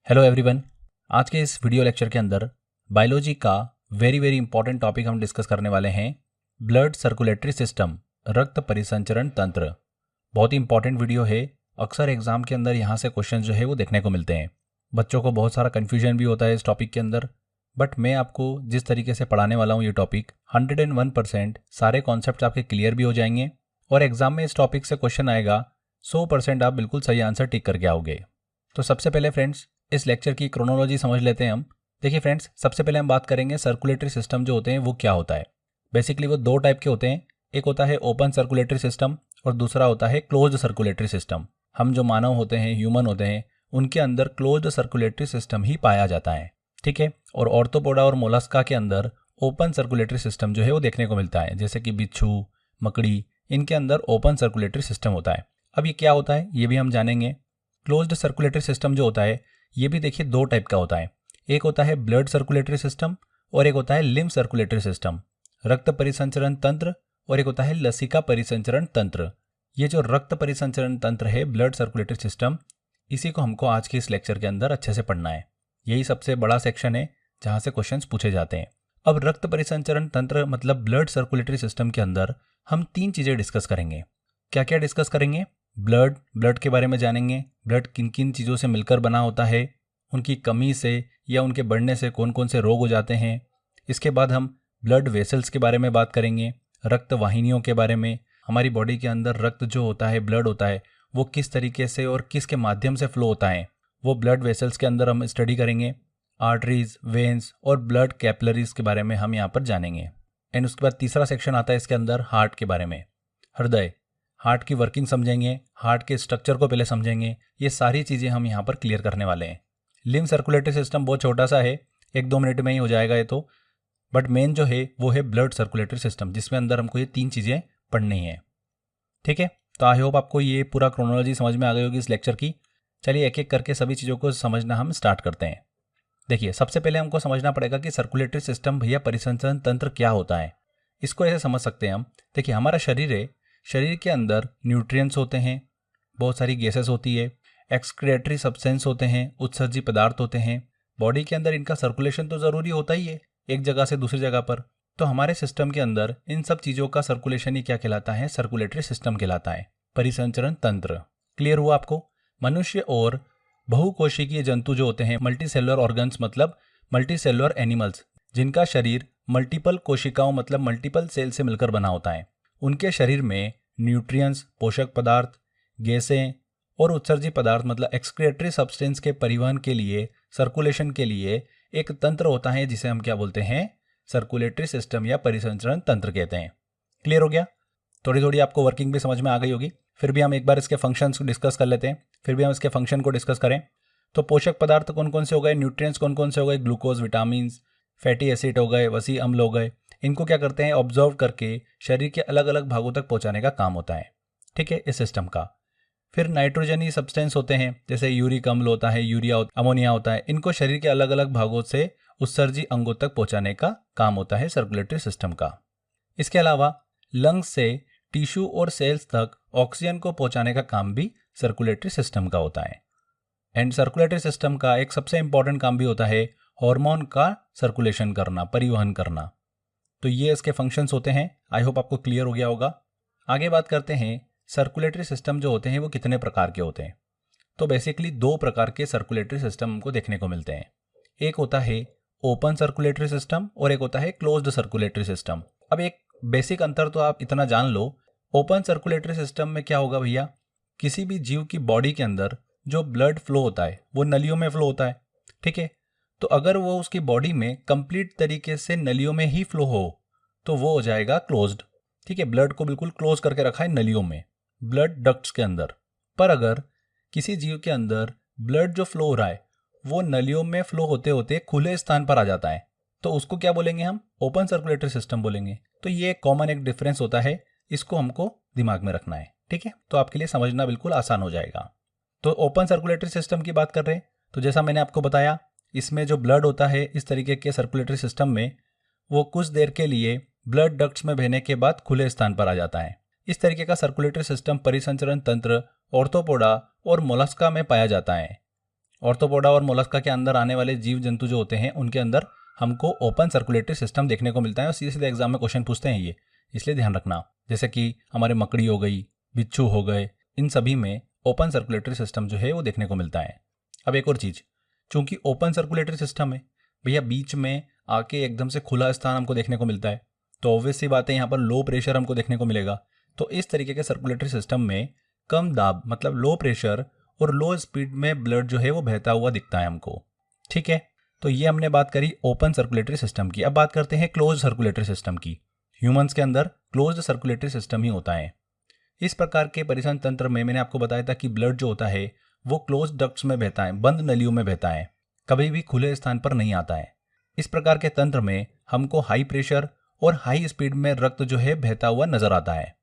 Hello everyone. आज के इस वीडियो लेक्चर के अंदर बायोलॉजी का वेरी इंपॉर्टेंट टॉपिक हम डिस्कस करने वाले हैं, ब्लड सर्कुलेटरी सिस्टम, रक्त परिसंचरण तंत्र। बहुत ही इंपॉर्टेंट वीडियो है। अक्सर एग्जाम के अंदर यहाँ से क्वेश्चन जो है वो देखने को मिलते हैं। बच्चों को बहुत सारा कन्फ्यूजन भी होता है इस टॉपिक के अंदर, बट मैं आपको जिस तरीके से पढ़ाने वाला हूँ ये टॉपिक 101% सारे कॉन्सेप्ट आपके क्लियर भी हो जाएंगे और एग्जाम में इस टॉपिक से क्वेश्चन आएगा 100% आप बिल्कुल सही आंसर टिक करके आओगे। तो सबसे पहले फ्रेंड्स इस लेक्चर की क्रोनोलॉजी समझ लेते हैं हम। देखिए फ्रेंड्स, सबसे पहले हम बात करेंगे सर्कुलेटरी सिस्टम जो होते हैं वो क्या होता है। बेसिकली वो दो टाइप के होते हैं, एक होता है ओपन सर्कुलेटरी सिस्टम और दूसरा होता है क्लोज्ड सर्कुलेटरी सिस्टम। हम जो मानव होते हैं, ह्यूमन होते हैं, उनके अंदर क्लोज्ड सर्कुलेटरी सिस्टम ही पाया जाता है, ठीक है। और ऑर्थोपोडा और मोलस्का के अंदर ओपन सर्कुलेटरी सिस्टम जो है वो देखने को मिलता है, जैसे कि बिच्छू, मकड़ी, इनके अंदर ओपन सर्कुलेटरी सिस्टम होता है। अब ये क्या होता है ये भी हम जानेंगे। क्लोज्ड सर्कुलेटरी सिस्टम जो होता है ये भी देखिए दो टाइप का होता है, एक होता है ब्लड सर्कुलेटरी सिस्टम और एक होता है लिम्फ सर्कुलेटरी सिस्टम, रक्त परिसंचरण तंत्र, और एक होता है लसिका परिसंचरण तंत्र। ये जो रक्त परिसंचरण तंत्र है, ब्लड सर्कुलेटरी सिस्टम, इसी को हमको आज के इस लेक्चर के अंदर अच्छे से पढ़ना है। यही सबसे बड़ा सेक्शन है जहाँ से क्वेश्चंस पूछे जाते हैं। अब रक्त परिसंचरण तंत्र मतलब ब्लड सर्कुलेटरी सिस्टम के अंदर हम तीन चीज़ें डिस्कस करेंगे। क्या क्या डिस्कस करेंगे? ब्लड के बारे में जानेंगे, ब्लड किन किन चीज़ों से मिलकर बना होता है, उनकी कमी से या उनके बढ़ने से कौन कौन से रोग हो जाते हैं। इसके बाद हम ब्लड वेसल्स के बारे में बात करेंगे, रक्त वाहिनियों के बारे में। हमारी बॉडी के अंदर रक्त जो होता है, ब्लड होता है, वो किस तरीके से और किसके माध्यम से फ्लो होता है, वो ब्लड वेसल्स के अंदर हम स्टडी करेंगे। आर्टरीज, वेन्स और ब्लड कैपिलरीज के बारे में हम यहाँ पर जानेंगे। एंड उसके बाद तीसरा सेक्शन आता है इसके अंदर हार्ट के बारे में, हृदय, हार्ट की वर्किंग समझेंगे, हार्ट के स्ट्रक्चर को पहले समझेंगे। ये सारी चीज़ें हम यहाँ पर क्लियर करने वाले हैं। लिम्फ सर्कुलेटरी सिस्टम बहुत छोटा सा है, 1-2 मिनट में ही हो जाएगा ये तो, बट मेन जो है वो है ब्लड सर्कुलेटरी सिस्टम, जिसमें अंदर हमको ये तीन चीज़ें पढ़नी है, ठीक है। तो आई होप आपको ये पूरा क्रोनोलॉजी समझ में आ गई होगी इस लेक्चर की। चलिए एक एक करके सभी चीज़ों को समझना हम स्टार्ट करते हैं। देखिए सबसे पहले हमको समझना पड़ेगा कि सर्कुलेटरी सिस्टम भैया परिसंचरण तंत्र क्या होता है। इसको ऐसे समझ सकते हैं हम। देखिए हमारा शरीर है, शरीर के अंदर न्यूट्रिएंट्स होते हैं, बहुत सारी गैसेस होती है, एक्सक्रीटरी सब्सटेंस होते हैं, उत्सर्जी पदार्थ होते हैं। बॉडी के अंदर इनका सर्कुलेशन तो ज़रूरी होता ही है, एक जगह से दूसरी जगह पर। तो हमारे सिस्टम के अंदर इन सब चीज़ों का सर्कुलेशन ही क्या कहलाता है? सर्कुलेटरी सिस्टम कहलाता है, परिसंचरण तंत्र। क्लियर हुआ आपको? मनुष्य और बहुकोशिकीय जंतु जो होते हैं, मल्टी सेलुलर ऑर्गन्स मतलब मल्टी सेलुलर एनिमल्स, जिनका शरीर मल्टीपल कोशिकाओं मतलब मल्टीपल सेल से मिलकर बना होता है, उनके शरीर में न्यूट्रिएंट्स, पोषक पदार्थ, गैसें और उत्सर्जी पदार्थ मतलब एक्सक्रीटरी सब्सटेंस के परिवहन के लिए, सर्कुलेशन के लिए एक तंत्र होता है जिसे हम क्या बोलते हैं? सर्कुलेटरी सिस्टम या परिसंचरण तंत्र कहते हैं। क्लियर हो गया? थोड़ी थोड़ी आपको वर्किंग भी समझ में आ गई होगी। फिर भी हम एक बार इसके फंक्शंस को डिस्कस कर लेते हैं। फिर भी हम इसके फंक्शन को डिस्कस करें तो पोषक पदार्थ कौन कौन से हो गए, न्यूट्रिएंट्स कौन कौन से हो गए, ग्लूकोज, विटामिन, फैटी एसिड हो गए, वसी अम्ल हो गए। इनको क्या करते हैं? ऑब्जर्व करके शरीर के अलग अलग भागों तक पहुंचाने का काम होता है, ठीक है, इस सिस्टम का। फिर नाइट्रोजनी सब्सटेंस होते हैं, जैसे यूरिक अम्ल होता है, यूरिया, अमोनिया होता है। इनको शरीर के अलग अलग भागों से उत्सर्जी अंगों तक पहुंचाने का काम होता है सर्कुलेटरी सिस्टम का। इसके अलावा लंग्स से टिश्यू और सेल्स तक ऑक्सीजन को पहुंचाने का काम भी सर्कुलेटरी सिस्टम का होता है। एंड सर्कुलेटरी सिस्टम का एक सबसे इंपॉर्टेंट काम भी होता है हार्मोन का सर्कुलेशन करना, परिवहन करना। तो ये इसके फंक्शंस होते हैं। आई होप आपको क्लियर हो गया होगा। आगे बात करते हैं सर्कुलेटरी सिस्टम जो होते हैं वो कितने प्रकार के होते हैं। तो बेसिकली दो प्रकार के सर्कुलेटरी सिस्टम हमको देखने को मिलते हैं। एक होता है ओपन सर्कुलेटरी सिस्टम और एक होता है क्लोज्ड सर्कुलेटरी सिस्टम। अब एक बेसिक अंतर तो आप इतना जान लो, ओपन सर्कुलेटरी सिस्टम में क्या होगा भैया, किसी भी जीव की बॉडी के अंदर जो ब्लड फ्लो होता है वो नलियों में फ्लो होता है, ठीक है। तो अगर वो उसकी बॉडी में कंप्लीट तरीके से नलियों में ही फ्लो हो तो वो हो जाएगा क्लोज्ड, ठीक है। ब्लड को बिल्कुल क्लोज करके रखा है नलियों में, ब्लड डक्ट्स के अंदर। पर अगर किसी जीव के अंदर ब्लड जो फ्लो हो रहा है वो नलियों में फ्लो होते होते खुले स्थान पर आ जाता है तो उसको क्या बोलेंगे हम? ओपन सर्कुलेटरी सिस्टम बोलेंगे। तो ये कॉमन एक डिफरेंस होता है, इसको हमको दिमाग में रखना है, ठीक है। तो आपके लिए समझना बिल्कुल आसान हो जाएगा। तो ओपन सर्कुलेटरी सिस्टम की बात कर रहे हैं तो जैसा मैंने आपको बताया, इसमें जो ब्लड होता है इस तरीके के सर्कुलेटरी सिस्टम में, वो कुछ देर के लिए ब्लड डक्ट्स में बहने के बाद खुले स्थान पर आ जाता है। इस तरीके का सर्कुलेटरी सिस्टम परिसंचरण तंत्र ऑर्थोपोडा और मोलस्का में पाया जाता है। ऑर्थोपोडा और मोलस्का के अंदर आने वाले जीव जंतु जो होते हैं उनके अंदर हमको ओपन सर्कुलेटरी सिस्टम देखने को मिलता है और सीधे सीधे एग्जाम में क्वेश्चन पूछते हैं ये, इसलिए ध्यान रखना। जैसे कि हमारे मकड़ी हो गई, बिच्छू हो गए, इन सभी में ओपन सर्कुलेटरी सिस्टम जो है वो देखने को मिलता है। अब एक और चीज़, चूंकि ओपन सर्कुलेटरी सिस्टम है भैया, बीच में आके एकदम से खुला स्थान हमको देखने को मिलता है, तो ऑब्वियस सी बात है यहाँ पर लो प्रेशर हमको देखने को मिलेगा। तो इस तरीके के सर्कुलेटरी सिस्टम में कम दाब मतलब लो प्रेशर और लो स्पीड में ब्लड जो है वो बहता हुआ दिखता है हमको। ठीक है, तो ये हमने बात करी ओपन सर्कुलेटरी सिस्टम की। अब बात करते हैं क्लोज सर्कुलेटरी सिस्टम की। ह्यूमंस के अंदर क्लोज्ड सर्कुलेटरी सिस्टम ही होता है। इस प्रकार के परिसंचरण तंत्र में मैंने आपको बताया था कि ब्लड जो होता है वो क्लोज डक्ट्स में बहता है, बंद नलियों में बहता है, कभी भी खुले स्थान पर नहीं आता है। इस प्रकार के तंत्र में हमको हाई प्रेशर और हाई स्पीड में रक्त जो है बहता हुआ नजर आता है।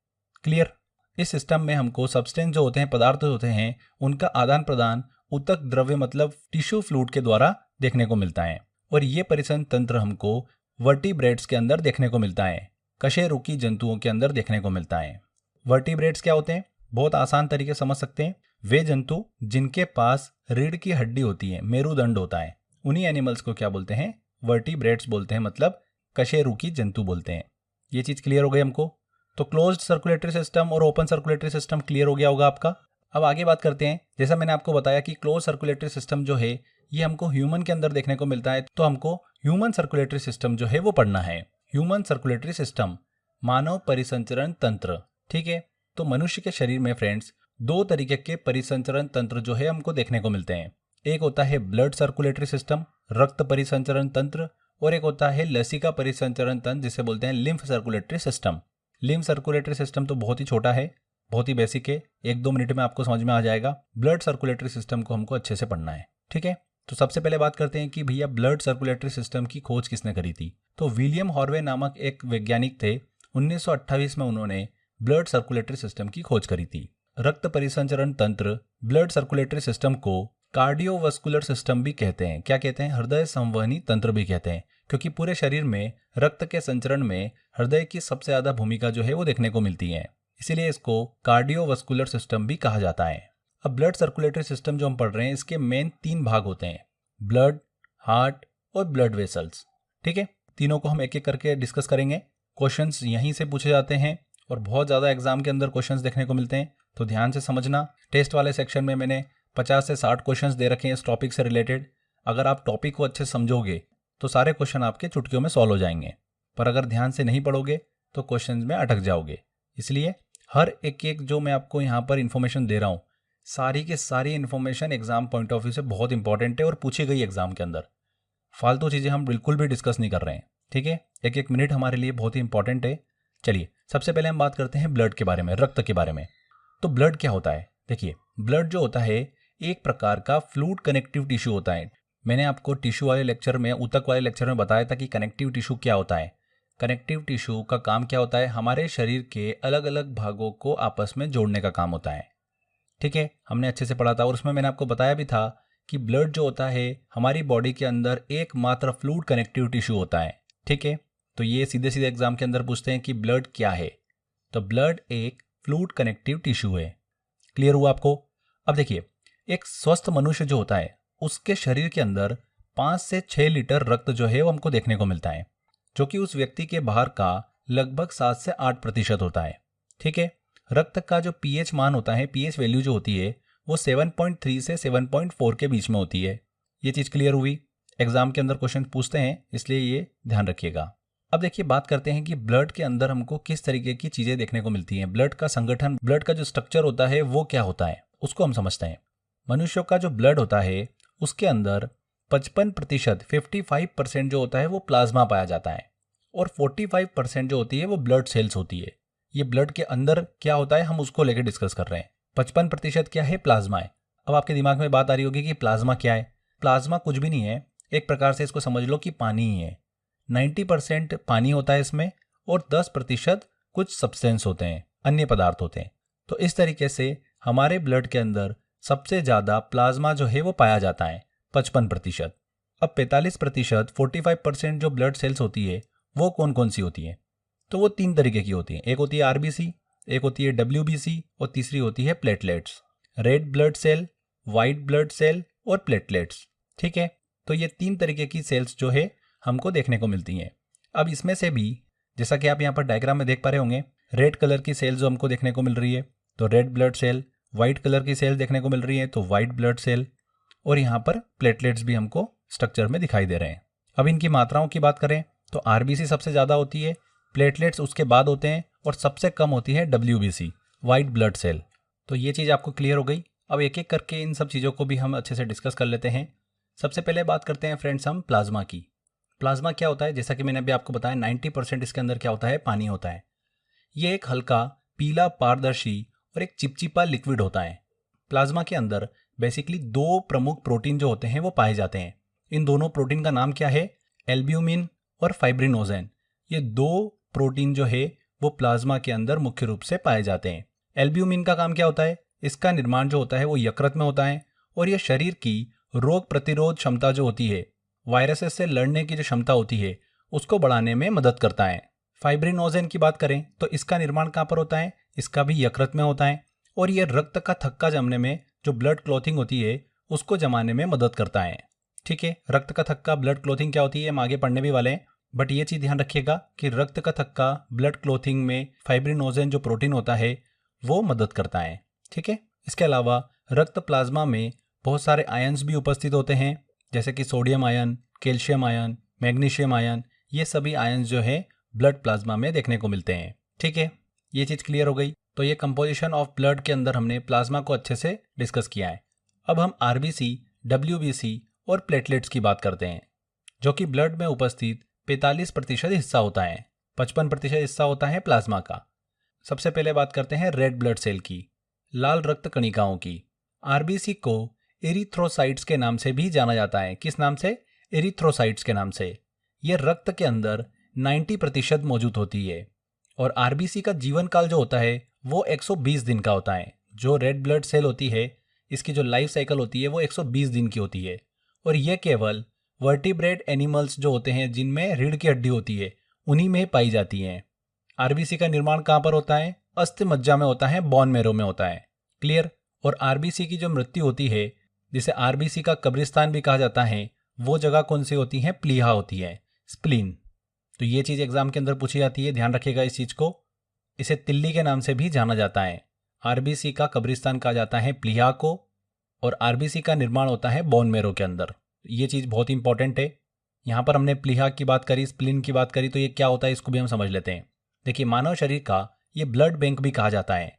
क्लियर? इस सिस्टम में हमको सब्सटेंस जो होते हैं, पदार्थ होते हैं, उनका आदान प्रदान ऊतक द्रव्य मतलब टिश्यू फ्लूइड के द्वारा देखने को मिलता है। और ये परिसंचरण तंत्र हमको वर्टिब्रेट्स के अंदर देखने को मिलता है, कशेरुकी जंतुओं के अंदर देखने को मिलता है। वर्टिब्रेट्स क्या होते हैं? बहुत आसान तरीके समझ सकते हैं, वे जंतु जिनके पास रीढ़ की हड्डी होती है, मेरुदंड होता है, उन्हीं एनिमल्स को क्या बोलते हैं? वर्टिब्रेट्स बोलते हैं, मतलब कशेरुकी जंतु बोलते हैं। ये चीज क्लियर हो गई हमको? तो क्लोज्ड सर्कुलेटरी सिस्टम और ओपन सर्कुलेटरी सिस्टम क्लियर हो गया होगा आपका। अब आगे बात करते हैं। जैसा मैंने आपको बताया कि क्लोज सर्कुलेटरी सिस्टम जो है ये हमको ह्यूमन के अंदर देखने को मिलता है, तो हमको ह्यूमन सर्कुलेटरी सिस्टम जो है वो पढ़ना है। ह्यूमन सर्कुलेटरी सिस्टम, मानव परिसंचरण तंत्र। ठीक है, तो मनुष्य के शरीर में फ्रेंड्स दो तरीके के परिसंचरण तंत्र जो है हमको देखने को मिलते हैं। एक होता है ब्लड सर्कुलेटरी सिस्टम, रक्त परिसंचरण तंत्र, और एक होता है लसिका परिसंचरण तंत्र जिसे बोलते हैं lymph circulatory system. Lymph circulatory system तो बहुत ही छोटा है, बहुत ही बेसिक है, 1-2 मिनट में आपको समझ में आ जाएगा। ब्लड सर्कुलेटरी सिस्टम को हमको अच्छे से पढ़ना है। ठीक है, तो सबसे पहले बात करते हैं कि भैया ब्लड सर्कुलेटरी सिस्टम की खोज किसने करी थी। तो विलियम हॉर्वे नामक एक वैज्ञानिक थे, 1928 में उन्होंने ब्लड सर्कुलेटरी सिस्टम की खोज करी थी। रक्त परिसंचरण तंत्र ब्लड सर्कुलेटरी सिस्टम को कार्डियोवास्कुलर सिस्टम भी कहते हैं। क्या कहते हैं? हृदय संवहनी तंत्र भी कहते हैं, क्योंकि पूरे शरीर में रक्त के संचरण में हृदय की सबसे ज्यादा भूमिका जो है वो देखने को मिलती है, इसीलिए इसको कार्डियोवास्कुलर सिस्टम भी कहा जाता है। अब ब्लड सर्कुलेटरी सिस्टम जो हम पढ़ रहे हैं इसके मेन 3 भाग होते हैं, ब्लड, हार्ट और ब्लड वेसल्स। ठीक है, तीनों को हम एक एक करके डिस्कस करेंगे। क्वेश्चंस यहीं से पूछे जाते हैं और बहुत ज़्यादा एग्जाम के अंदर क्वेश्चंस देखने को मिलते हैं, तो ध्यान से समझना। टेस्ट वाले सेक्शन में मैंने 50 से 60 क्वेश्चंस दे रखे हैं इस टॉपिक से रिलेटेड। अगर आप टॉपिक को अच्छे समझोगे तो सारे क्वेश्चन आपके चुटकियों में सॉल्व हो जाएंगे, पर अगर ध्यान से नहीं पढ़ोगे तो क्वेश्चन में अटक जाओगे। इसलिए हर एक जो मैं आपको यहाँ पर इन्फॉर्मेशन दे रहा हूँ, सारी की सारी information exam point of view से बहुत इंपॉर्टेंट है और पूछी गई एग्जाम के अंदर। फालतू चीज़ें हम बिल्कुल भी डिस्कस नहीं कर रहे हैं। ठीक है, एक एक मिनट हमारे लिए बहुत ही इंपॉर्टेंट है। चलिए सबसे पहले हम बात करते हैं ब्लड के बारे में, रक्त के बारे में। तो ब्लड क्या होता है? देखिए, ब्लड जो होता है एक प्रकार का फ्लूइड कनेक्टिव टिश्यू होता है। मैंने आपको टिश्यू वाले लेक्चर में, ऊतक वाले लेक्चर में बताया था कि कनेक्टिव टिश्यू क्या होता है। कनेक्टिव टिश्यू का काम क्या होता है? हमारे शरीर के अलग अलग भागों को आपस में जोड़ने का काम होता है। ठीक है, हमने अच्छे से पढ़ा था और उसमें मैंने आपको बताया भी था कि ब्लड जो होता है हमारी बॉडी के अंदर एकमात्र फ्लूइड कनेक्टिव टिश्यू होता है। ठीक है, तो ये सीधे सीधे एग्जाम के अंदर पूछते हैं कि ब्लड क्या है, तो ब्लड एक फ्लूइड कनेक्टिव टिश्यू है। क्लियर हुआ आपको? अब देखिए, एक स्वस्थ मनुष्य जो होता है उसके शरीर के अंदर 5 से 6 लीटर रक्त जो है वो हमको देखने को मिलता है, जो कि उस व्यक्ति के बाहर का लगभग 7 से 8% होता है। ठीक है, रक्त का जो पीएच मान होता है, पीएच वैल्यू जो होती है वो 7.3 से 7.4 के बीच में होती है। ये चीज क्लियर हुई? एग्जाम के अंदर क्वेश्चन पूछते हैं, इसलिए ये ध्यान रखिएगा। अब देखिए, बात करते हैं कि ब्लड के अंदर हमको किस तरीके की चीजें देखने को मिलती हैं। ब्लड का संगठन, ब्लड का जो स्ट्रक्चर होता है वो क्या होता है, उसको हम समझते हैं। मनुष्यों का जो ब्लड होता है उसके अंदर 55%, 55% जो होता है वो प्लाज्मा पाया जाता है और 45% जो होती है वो ब्लड सेल्स होती है। ये ब्लड के अंदर क्या होता है हम उसको लेकर डिस्कस कर रहे हैं। 55% क्या है? प्लाज्मा है। अब आपके दिमाग में बात आ रही होगी कि प्लाज्मा क्या है। प्लाज्मा कुछ भी नहीं है, एक प्रकार से इसको समझ लो कि पानी ही है। 90% पानी होता है इसमें और 10% कुछ सब्सटेंस होते हैं, अन्य पदार्थ होते हैं। तो इस तरीके से हमारे ब्लड के अंदर सबसे ज्यादा प्लाज्मा जो है वो पाया जाता है, 55%। अब 45%, 45% जो ब्लड सेल्स होती है वो कौन कौन सी होती है? तो वो 3 तरीके की होती है। एक होती है आरबीसी, एक होती है डब्ल्यूबीसी और तीसरी होती है platelets. Red blood cell, white blood cell और प्लेटलेट्स। ठीक है, तो ये 3 तरीके की सेल्स जो है हमको देखने को मिलती हैं। अब इसमें से भी जैसा कि आप यहाँ पर डायग्राम में देख पा रहे होंगे, रेड कलर की सेल जो हमको देखने को मिल रही है तो red blood cell, white colour की सेल देखने को मिल रही है तो व्हाइट ब्लड सेल, और यहाँ पर प्लेटलेट्स भी हमको स्ट्रक्चर में दिखाई दे रहे हैं। अब इनकी मात्राओं की बात करें तो आरबीसी सबसे ज़्यादा होती है, प्लेटलेट्स उसके बाद होते हैं और सबसे कम होती है डब्ल्यूबीसी, व्हाइट ब्लड सेल। तो ये चीज़ आपको क्लियर हो गई। अब एक एक करके इन सब चीज़ों को भी हम अच्छे से डिस्कस कर लेते हैं। सबसे पहले बात करते हैं फ्रेंड्स हम प्लाज्मा की। प्लाज्मा क्या होता है, जैसा कि मैंने अभी आपको बताया 90% इसके अंदर क्या होता है, पानी होता है। ये एक हल्का पीला पारदर्शी और एक चिपचिपा लिक्विड होता है। प्लाज्मा के अंदर बेसिकली 2 प्रमुख प्रोटीन जो होते हैं वो पाए जाते हैं। इन दोनों प्रोटीन का नाम क्या है, एल्ब्यूमिन और फाइब्रिनोजेन। ये 2 प्रोटीन जो है वो प्लाज्मा के अंदर मुख्य रूप से पाए जाते हैं। एल्ब्यूमिन का काम क्या होता है, इसका निर्माण जो होता है वो यकृत में होता है और ये शरीर की रोग प्रतिरोध क्षमता जो होती है, वायरसेस से लड़ने की जो क्षमता होती है, उसको बढ़ाने में मदद करता है। फाइब्रिनोजेन की बात करें तो इसका निर्माण कहाँ पर होता है, इसका भी यकृत में होता है और ये रक्त का थक्का जमने में, जो ब्लड क्लॉथिंग होती है, उसको जमाने में मदद करता है। ठीक है, रक्त का थक्का, ब्लड क्लॉथिंग क्या होती है हम आगे पढ़ने भी वाले हैं, बट ये चीज़ ध्यान रखिएगा कि रक्त का थक्का, ब्लड क्लॉथिंग में फाइब्रिनोजेन जो प्रोटीन होता है वो मदद करता है। ठीक है, इसके अलावा रक्त प्लाज्मा में बहुत सारे आयन्स भी उपस्थित होते हैं, जैसे कि sodium ion, calcium ion, magnesium ion. ये सभी आयन्स जो है ब्लड प्लाज्मा में देखने को मिलते हैं। ठीक है, ये चीज़ क्लियर हो गई। तो ये कंपोजिशन ऑफ ब्लड के अंदर हमने प्लाज्मा को अच्छे से डिस्कस किया है। अब हम आरबीसी, डब्ल्यूबीसी और प्लेटलेट्स की बात करते हैं, जो कि ब्लड में उपस्थित 45% हिस्सा होता है। 55% हिस्सा होता है प्लाज्मा का। सबसे पहले बात करते हैं रेड ब्लड सेल की, लाल रक्त कणिकाओं की। आरबीसी को एरिथ्रोसाइट्स के नाम से भी जाना जाता है। किस नाम से, एरिथ्रोसाइट्स के नाम से। ये रक्त के अंदर 90% मौजूद होती है और आरबीसी का जीवन काल जो होता है वो 120 दिन का होता है। जो रेड ब्लड सेल होती है, इसकी जो लाइफ साइकिल होती है वो 120 दिन की होती है और ये केवल वर्टिब्रेट एनिमल्स जो होते हैं, जिनमें रीढ़ की हड्डी होती है, उन्हीं में पाई जाती हैं। आरबीसी का निर्माण कहाँ पर होता है, अस्थि मज्जा में होता है, बोन मैरो में होता है। क्लियर। और आरबीसी की जो मृत्यु होती है, जिसे आरबीसी का कब्रिस्तान भी कहा जाता है, वो जगह कौन सी होती है, प्लीहा होती है, स्प्लीन। तो ये चीज़ एग्जाम के अंदर पूछी जाती है, ध्यान रखिएगा इस चीज़ को। इसे तिल्ली के नाम से भी जाना जाता है। आरबीसी का कब्रिस्तान कहा जाता है प्लीहा को और आरबीसी का निर्माण होता है बोन मैरो के अंदर। ये चीज़ बहुत इंपॉर्टेंट है। यहाँ पर हमने प्लीहा की बात करी, स्प्लीन की बात करी, तो ये क्या होता है इसको भी हम समझ लेते हैं। देखिए, मानव शरीर का ये ब्लड बैंक भी कहा जाता है।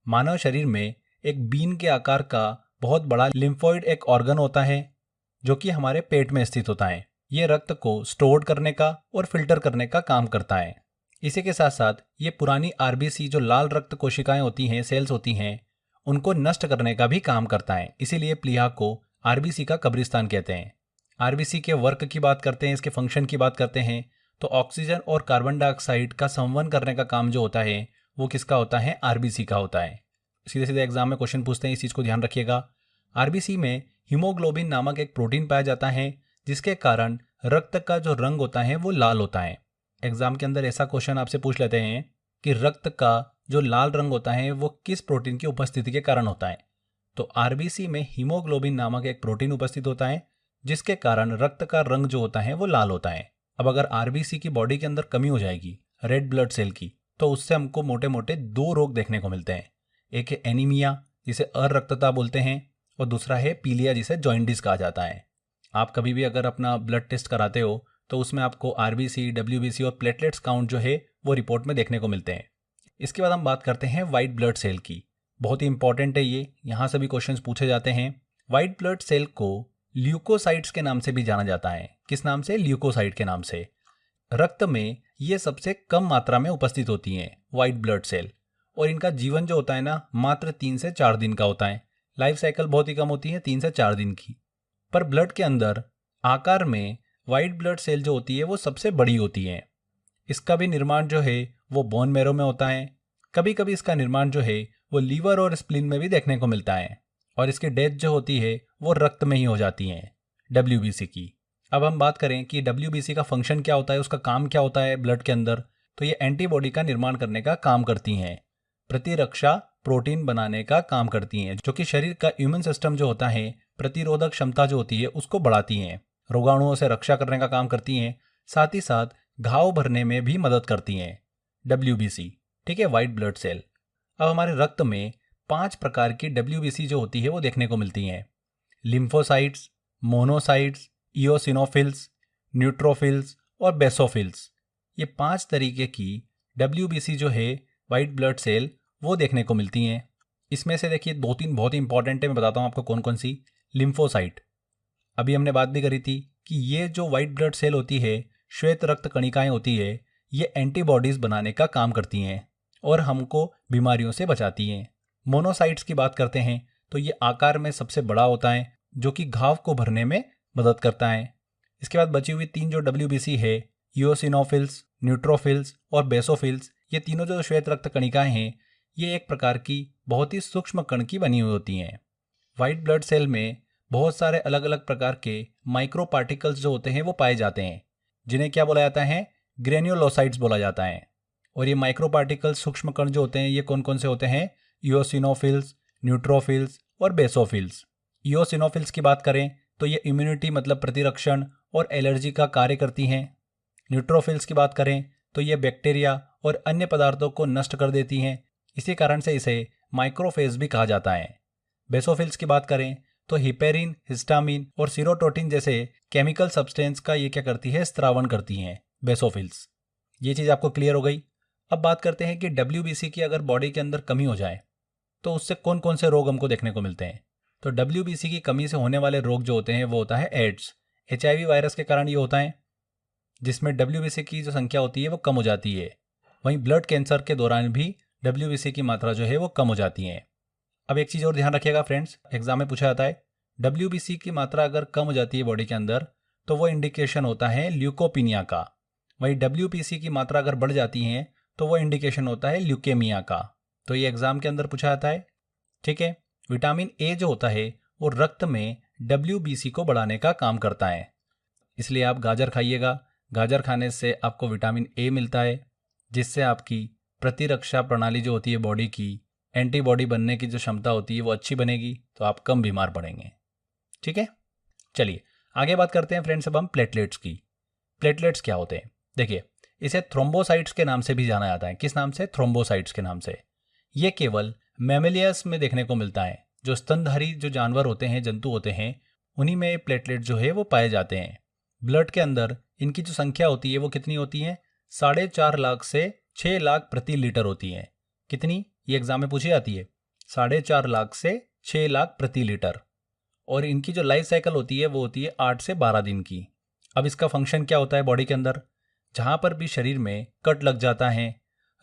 मानव शरीर में एक बीन के आकार का बहुत बड़ा लिम्फोइड एक ऑर्गन होता है, जो कि हमारे पेट में स्थित होता है। ये रक्त को स्टोर करने का और फिल्टर करने का काम करता है। इसी के साथ साथ ये पुरानी आरबीसी जो लाल रक्त कोशिकाएं होती हैं, सेल्स होती हैं, उनको नष्ट करने का भी काम करता है। इसीलिए प्लीहा को आरबीसी का कब्रिस्तान कहते हैं। आरबीसी के वर्क की बात करते हैं, इसके फंक्शन की बात करते हैं, तो ऑक्सीजन और कार्बन डाइऑक्साइड का संवहन करने का काम जो होता है वो किसका होता है, आरबीसी का होता है। सीधे सीधे एग्जाम में क्वेश्चन पूछते हैं, इस चीज़ को ध्यान रखिएगा। आरबीसी में हीमोग्लोबिन नामक एक प्रोटीन पाया जाता है, जिसके कारण रक्त का जो रंग होता है वो लाल होता है। एग्जाम के अंदर ऐसा क्वेश्चन आपसे पूछ लेते हैं कि रक्त का जो लाल रंग होता है वो किस प्रोटीन की उपस्थिति के कारण होता है, तो आरबीसी में हीमोग्लोबिन नामक एक प्रोटीन उपस्थित होता है, जिसके कारण रक्त का रंग जो होता है वो लाल होता है। अब अगर आरबीसी की बॉडी के अंदर कमी हो जाएगी रेड ब्लड सेल की, तो उससे हमको मोटे मोटे 2 रोग देखने को मिलते हैं। एक है एनीमिया, जिसे अरक्तता बोलते हैं, और दूसरा है पीलिया, जिसे जॉइंडिस कहा जाता है। आप कभी भी अगर अपना ब्लड टेस्ट कराते हो तो उसमें आपको आरबीसी, डब्ल्यूबीसी और प्लेटलेट्स काउंट जो है वो रिपोर्ट में देखने को मिलते हैं। इसके बाद हम बात करते हैं वाइट ब्लड सेल की। बहुत ही इंपॉर्टेंट है ये, यहाँ से भी क्वेश्चंस पूछे जाते हैं। वाइट ब्लड सेल को ल्यूकोसाइट्स के नाम से भी जाना जाता है। किस नाम से, ल्यूकोसाइट के नाम से। रक्त में ये सबसे कम मात्रा में उपस्थित होती हैं वाइट ब्लड सेल, और इनका जीवन जो होता है ना, मात्र 3 से 4 दिन का होता है। लाइफ साइकिल बहुत ही कम होती है, 3 से 4 दिन की। पर ब्लड के अंदर आकार में वाइट ब्लड सेल जो होती है वो सबसे बड़ी होती है। इसका भी निर्माण जो है वो बोन मैरो में होता है। कभी कभी इसका निर्माण जो है वो लीवर और स्प्लीन में भी देखने को मिलता है, और इसकी डेथ जो होती है वो रक्त में ही हो जाती है, डब्ल्यूबीसी की। अब हम बात करें कि डब्ल्यूबीसी का फंक्शन क्या होता है, उसका काम क्या होता है ब्लड के अंदर, तो ये एंटीबॉडी का निर्माण करने का काम करती हैं, प्रतिरक्षा प्रोटीन बनाने का काम करती हैं, जो कि शरीर का इम्यून सिस्टम जो होता है प्रतिरोधक क्षमता जो होती है उसको बढ़ाती हैं, रोगाणुओं से रक्षा करने का काम करती हैं, साथ ही साथ घाव भरने में भी मदद करती हैं। WBC, ठीक है, वाइट ब्लड सेल। अब हमारे रक्त में 5 प्रकार की WBC जो होती है वो देखने को मिलती हैं। लिम्फोसाइट्स, मोनोसाइट्स, इओसिनोफिल्स, न्यूट्रोफिल्स और बेसोफिल्स। ये 5 तरीके की WBC जो है वाइट ब्लड सेल वो देखने को मिलती हैं। इसमें से देखिए 2-3 बहुत ही इंपॉर्टेंट है, मैं बताता हूँ आपको कौन कौन सी। लिम्फोसाइट, अभी हमने बात भी करी थी कि ये जो वाइट ब्लड सेल होती है, श्वेत रक्त कणिकाएं होती है, ये एंटीबॉडीज बनाने का काम करती हैं और हमको बीमारियों से बचाती हैं। मोनोसाइट्स की बात करते हैं तो ये आकार में सबसे बड़ा होता है, जो कि घाव को भरने में मदद करता है। इसके बाद बची हुई 3 जो WBC है, इओसिनोफिल्स, न्यूट्रोफिल्स और बेसोफिल्स, ये तीनों जो श्वेत रक्त कणिकाएं हैं, ये एक प्रकार की बहुत ही सूक्ष्म कण की बनी हुई होती हैं। वाइट ब्लड सेल में बहुत सारे अलग अलग प्रकार के माइक्रो पार्टिकल्स जो होते हैं वो पाए जाते हैं, जिन्हें क्या बोला जाता है, ग्रेन्युलोसाइट्स बोला जाता है। और ये माइक्रो पार्टिकल्स सूक्ष्म कण जो होते हैं ये कौन कौन से होते हैं, इओसिनोफिल्स, न्यूट्रोफिल्स और बेसोफिल्स। इओसिनोफिल्स की बात करें तो ये इम्यूनिटी मतलब प्रतिरक्षण और एलर्जी का कार्य करती हैं। न्यूट्रोफिल्स की बात करें तो ये बैक्टीरिया और अन्य पदार्थों को नष्ट कर देती हैं, इसी कारण से इसे माइक्रोफेज भी कहा जाता है। बेसोफिल्स की बात करें तो हिपेरिन, हिस्टामिन और सीरोटोनिन जैसे केमिकल सब्सटेंस का ये क्या करती है, स्त्रावण करती हैं बेसोफिल्स। ये चीज़ आपको क्लियर हो गई। अब बात करते हैं कि WBC की अगर बॉडी के अंदर कमी हो जाए तो उससे कौन कौन से रोग हमको देखने को मिलते हैं। तो WBC की कमी से होने वाले रोग जो होते हैं वो होता है एड्स। HIV वायरस के कारण ये होता है, जिसमें WBC की जो संख्या होती है वो कम हो जाती है। वहीं ब्लड कैंसर के दौरान भी WBC की मात्रा जो है वो कम हो जाती है। अब एक चीज़ और ध्यान रखिएगा फ्रेंड्स, एग्जाम में पूछा जाता है, WBC की मात्रा अगर कम हो जाती है बॉडी के अंदर तो वो इंडिकेशन होता है ल्यूकोपीनिया का। वहीं WBC की मात्रा अगर बढ़ जाती है तो वो इंडिकेशन होता है ल्यूकेमिया का। तो ये एग्जाम के अंदर पूछा जाता है, ठीक है। विटामिन ए जो होता है वो रक्त में WBC को बढ़ाने का काम करता है, इसलिए आप गाजर खाइएगा। गाजर खाने से आपको विटामिन ए मिलता है, जिससे आपकी प्रतिरक्षा प्रणाली जो होती है बॉडी की, एंटीबॉडी बनने की जो क्षमता होती है वो अच्छी बनेगी, तो आप कम बीमार पड़ेंगे, ठीक है। चलिए आगे बात करते हैं फ्रेंड्स अब हम प्लेटलेट्स की। प्लेटलेट्स क्या होते हैं, देखिए इसे थ्रोम्बोसाइट्स के नाम से भी जाना जाता है। किस नाम से, थ्रोम्बोसाइट्स के नाम से। ये केवल मैमेलियस में देखने को मिलता है, जो स्तनधारी जो जानवर होते हैं, जंतु होते हैं, उन्हीं में प्लेटलेट जो है वो पाए जाते हैं। ब्लड के अंदर इनकी जो संख्या होती है वो कितनी होती है, 4.5 लाख से 6 लाख प्रति लीटर होती है। कितनी, ये एग्जाम में पूछी जाती है, 4.5 लाख से 6 लाख प्रति लीटर। और इनकी जो लाइफ साइकिल होती है वो होती है 8 से 12 दिन की। अब इसका फंक्शन क्या होता है बॉडी के अंदर, जहाँ पर भी शरीर में कट लग जाता है,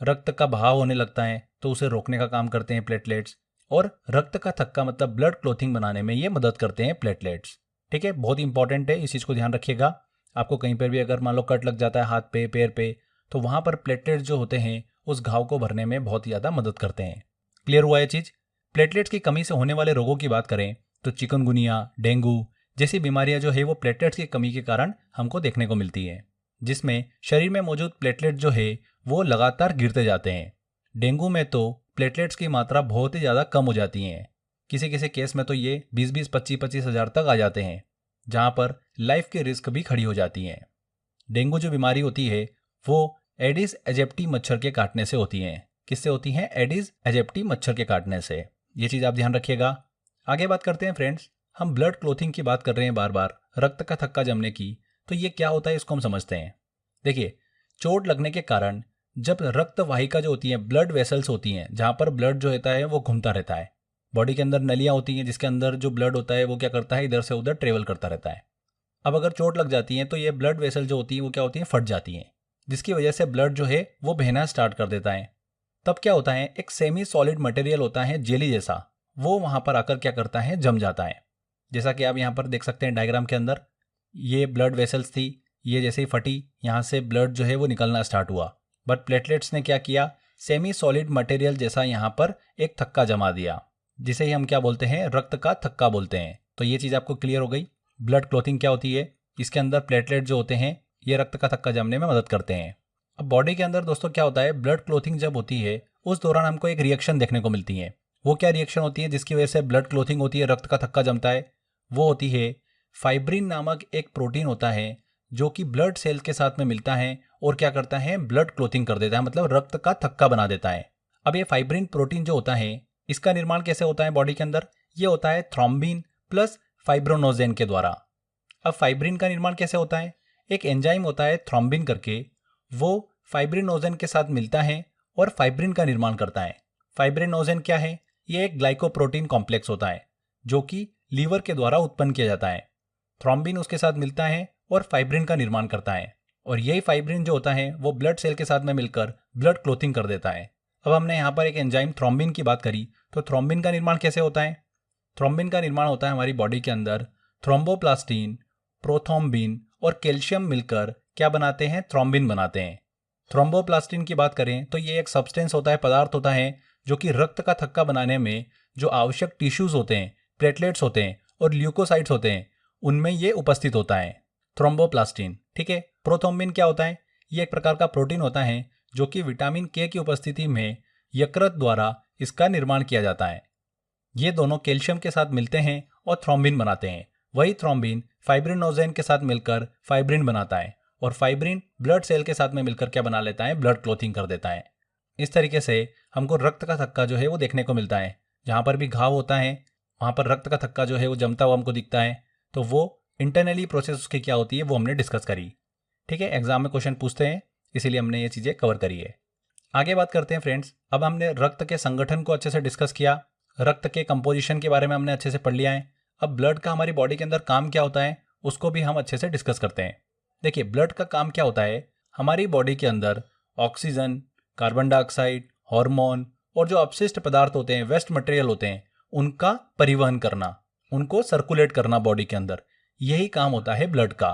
रक्त का बहाव होने लगता है, तो उसे रोकने का काम करते हैं प्लेटलेट्स। और रक्त का थक्का मतलब ब्लड क्लॉथिंग बनाने में ये मदद करते हैं प्लेटलेट्स, ठीक है। बहुत इंपॉर्टेंट है, इस चीज़ को ध्यान रखिएगा। आपको कहीं पर भी अगर मान लो कट लग जाता है हाथ पे, पैर पे, तो वहाँ पर प्लेटलेट्स जो होते हैं उस घाव को भरने में बहुत ही ज़्यादा मदद करते हैं। क्लियर हुआ ये चीज़। प्लेटलेट्स की कमी से होने वाले रोगों की बात करें तो चिकनगुनिया, डेंगू जैसी बीमारियां जो है वो प्लेटलेट्स की कमी के कारण हमको देखने को मिलती है, जिसमें शरीर में मौजूद प्लेटलेट जो है वो लगातार गिरते जाते हैं। डेंगू में तो प्लेटलेट्स की मात्रा बहुत ही ज़्यादा कम हो जाती है, किसी किसी केस में तो ये 20-20, 25-25 हज़ार तक आ जाते हैं, जहाँ पर लाइफ की रिस्क भी खड़ी हो जाती है। डेंगू जो बीमारी होती है वो एडिस एजिप्टी मच्छर के काटने से होती हैं। किससे होती हैं, एडिस एजिप्टी मच्छर के काटने से। ये चीज़ आप ध्यान रखिएगा। आगे बात करते हैं फ्रेंड्स, हम ब्लड क्लॉथिंग की बात कर रहे हैं बार बार, रक्त का थक्का जमने की। तो ये क्या होता है इसको हम समझते हैं। देखिए चोट लगने के कारण जब रक्त वाहिका जो होती है, ब्लड वेसल्स होती हैं, जहाँ पर ब्लड जो होता है वो घूमता रहता है। बॉडी के अंदर नलियाँ होती हैं जिसके अंदर जो ब्लड होता है वो क्या करता है, इधर से उधर ट्रेवल करता रहता है। अब अगर चोट लग जाती है तो ये ब्लड वेसल जो होती है वो क्या होती है, फट जाती हैं, जिसकी वजह से ब्लड जो है वो बहना स्टार्ट कर देता है। तब क्या होता है, एक सेमी सॉलिड मटेरियल होता है जेली जैसा, वो वहाँ पर आकर क्या करता है, जम जाता है। जैसा कि आप यहाँ पर देख सकते हैं डायग्राम के अंदर, ये ब्लड वेसल्स थी, ये जैसे ही फटी यहाँ से ब्लड जो है वो निकलना स्टार्ट हुआ। बट प्लेटलेट्स ने क्या किया, सेमी सॉलिड मटेरियल जैसा यहाँ पर एक थक्का जमा दिया, जिसे ही हम क्या बोलते हैं, रक्त का थक्का बोलते हैं। तो ये चीज़ आपको क्लियर हो गई। ब्लड क्लॉथिंग क्या होती है, इसके अंदर प्लेटलेट जो होते हैं ये रक्त का थक्का जमने में मदद करते हैं। अब बॉडी के अंदर दोस्तों क्या होता है, ब्लड क्लॉथिंग जब होती है उस दौरान हमको एक रिएक्शन देखने को मिलती है। वो क्या रिएक्शन होती है जिसकी वजह से ब्लड क्लॉथिंग होती है, रक्त का थक्का जमता है, वो होती है फाइब्रिन नामक एक प्रोटीन होता है जो कि ब्लड सेल्स के साथ में मिलता है और क्या करता है, ब्लड क्लोथिंग कर देता है, मतलब रक्त का थक्का बना देता है। अब ये फाइब्रिन प्रोटीन जो होता है इसका निर्माण कैसे होता है बॉडी के अंदर, ये होता है थ्रोम्बिन प्लस फाइब्रोनोजेन के द्वारा। अब फाइब्रिन का निर्माण कैसे होता है, एक एंजाइम होता है थ्रोम्बिन करके, वो फाइब्रिनोजेन के साथ मिलता है और फाइब्रिन का निर्माण करता है। फाइब्रिनोजेन क्या है, ये एक ग्लाइकोप्रोटीन कॉम्प्लेक्स होता है जो कि लीवर के द्वारा उत्पन्न किया जाता है। थ्रोम्बिन उसके साथ मिलता है और फाइब्रिन का निर्माण करता है, और यही फाइब्रिन जो होता है वो ब्लड सेल के साथ में मिलकर ब्लड क्लोथिंग कर देता है। अब हमने यहाँ पर एक एंजाइम थ्रोम्बिन की बात करी, तो थ्रोम्बिन का निर्माण कैसे होता है, थ्रोम्बिन का निर्माण होता है हमारी बॉडी के अंदर थ्रोम्बोप्लास्टिन, प्रोथ्रोम्बिन और कैल्शियम मिलकर क्या बनाते हैं, थ्रोम्बिन बनाते हैं। थ्रोम्बोप्लास्टिन की बात करें तो ये एक सब्सटेंस होता है, पदार्थ होता है जो कि रक्त का थक्का बनाने में जो आवश्यक टिश्यूज होते हैं, प्लेटलेट्स होते हैं और ल्यूकोसाइट्स होते हैं, उनमें ये उपस्थित होता है थ्रोम्बोप्लास्टिन। ठीक है, प्रोथ्रोम्बिन क्या होता है, ये एक प्रकार का प्रोटीन होता है जो कि विटामिन के की उपस्थिति में यकृत द्वारा इसका निर्माण किया जाता है। ये दोनों कैल्शियम के साथ मिलते हैं और थ्रोम्बिन बनाते हैं। वही थ्रोम्बिन फाइब्रिनोजेन के साथ मिलकर फाइब्रिन बनाता है, और फाइब्रिन ब्लड सेल के साथ में मिलकर क्या बना लेता है, ब्लड क्लोथिंग कर देता है। इस तरीके से हमको रक्त का थक्का जो है वो देखने को मिलता है। जहाँ पर भी घाव होता है वहाँ पर रक्त का थक्का जो है वो जमता हुआ हमको दिखता है, तो वो इंटरनली प्रोसेस उसकी क्या होती है वो हमने डिस्कस करी। ठीक है, एग्जाम में क्वेश्चन पूछते हैं, इसीलिए हमने ये चीज़ें कवर करी है। आगे बात करते हैं फ्रेंड्स। अब हमने रक्त के संगठन को अच्छे से डिस्कस किया, रक्त के कंपोजिशन के बारे में हमने अच्छे से पढ़ लिया है। अब ब्लड का हमारी बॉडी के अंदर काम क्या होता है उसको भी हम अच्छे से डिस्कस करते हैं। देखिए, ब्लड का काम क्या होता है, हमारी बॉडी के अंदर ऑक्सीजन, कार्बन डाइऑक्साइड, हार्मोन और जो अपशिष्ट पदार्थ होते हैं, वेस्ट मटेरियल होते हैं, उनका परिवहन करना, उनको सर्कुलेट करना बॉडी के अंदर, यही काम होता है ब्लड का।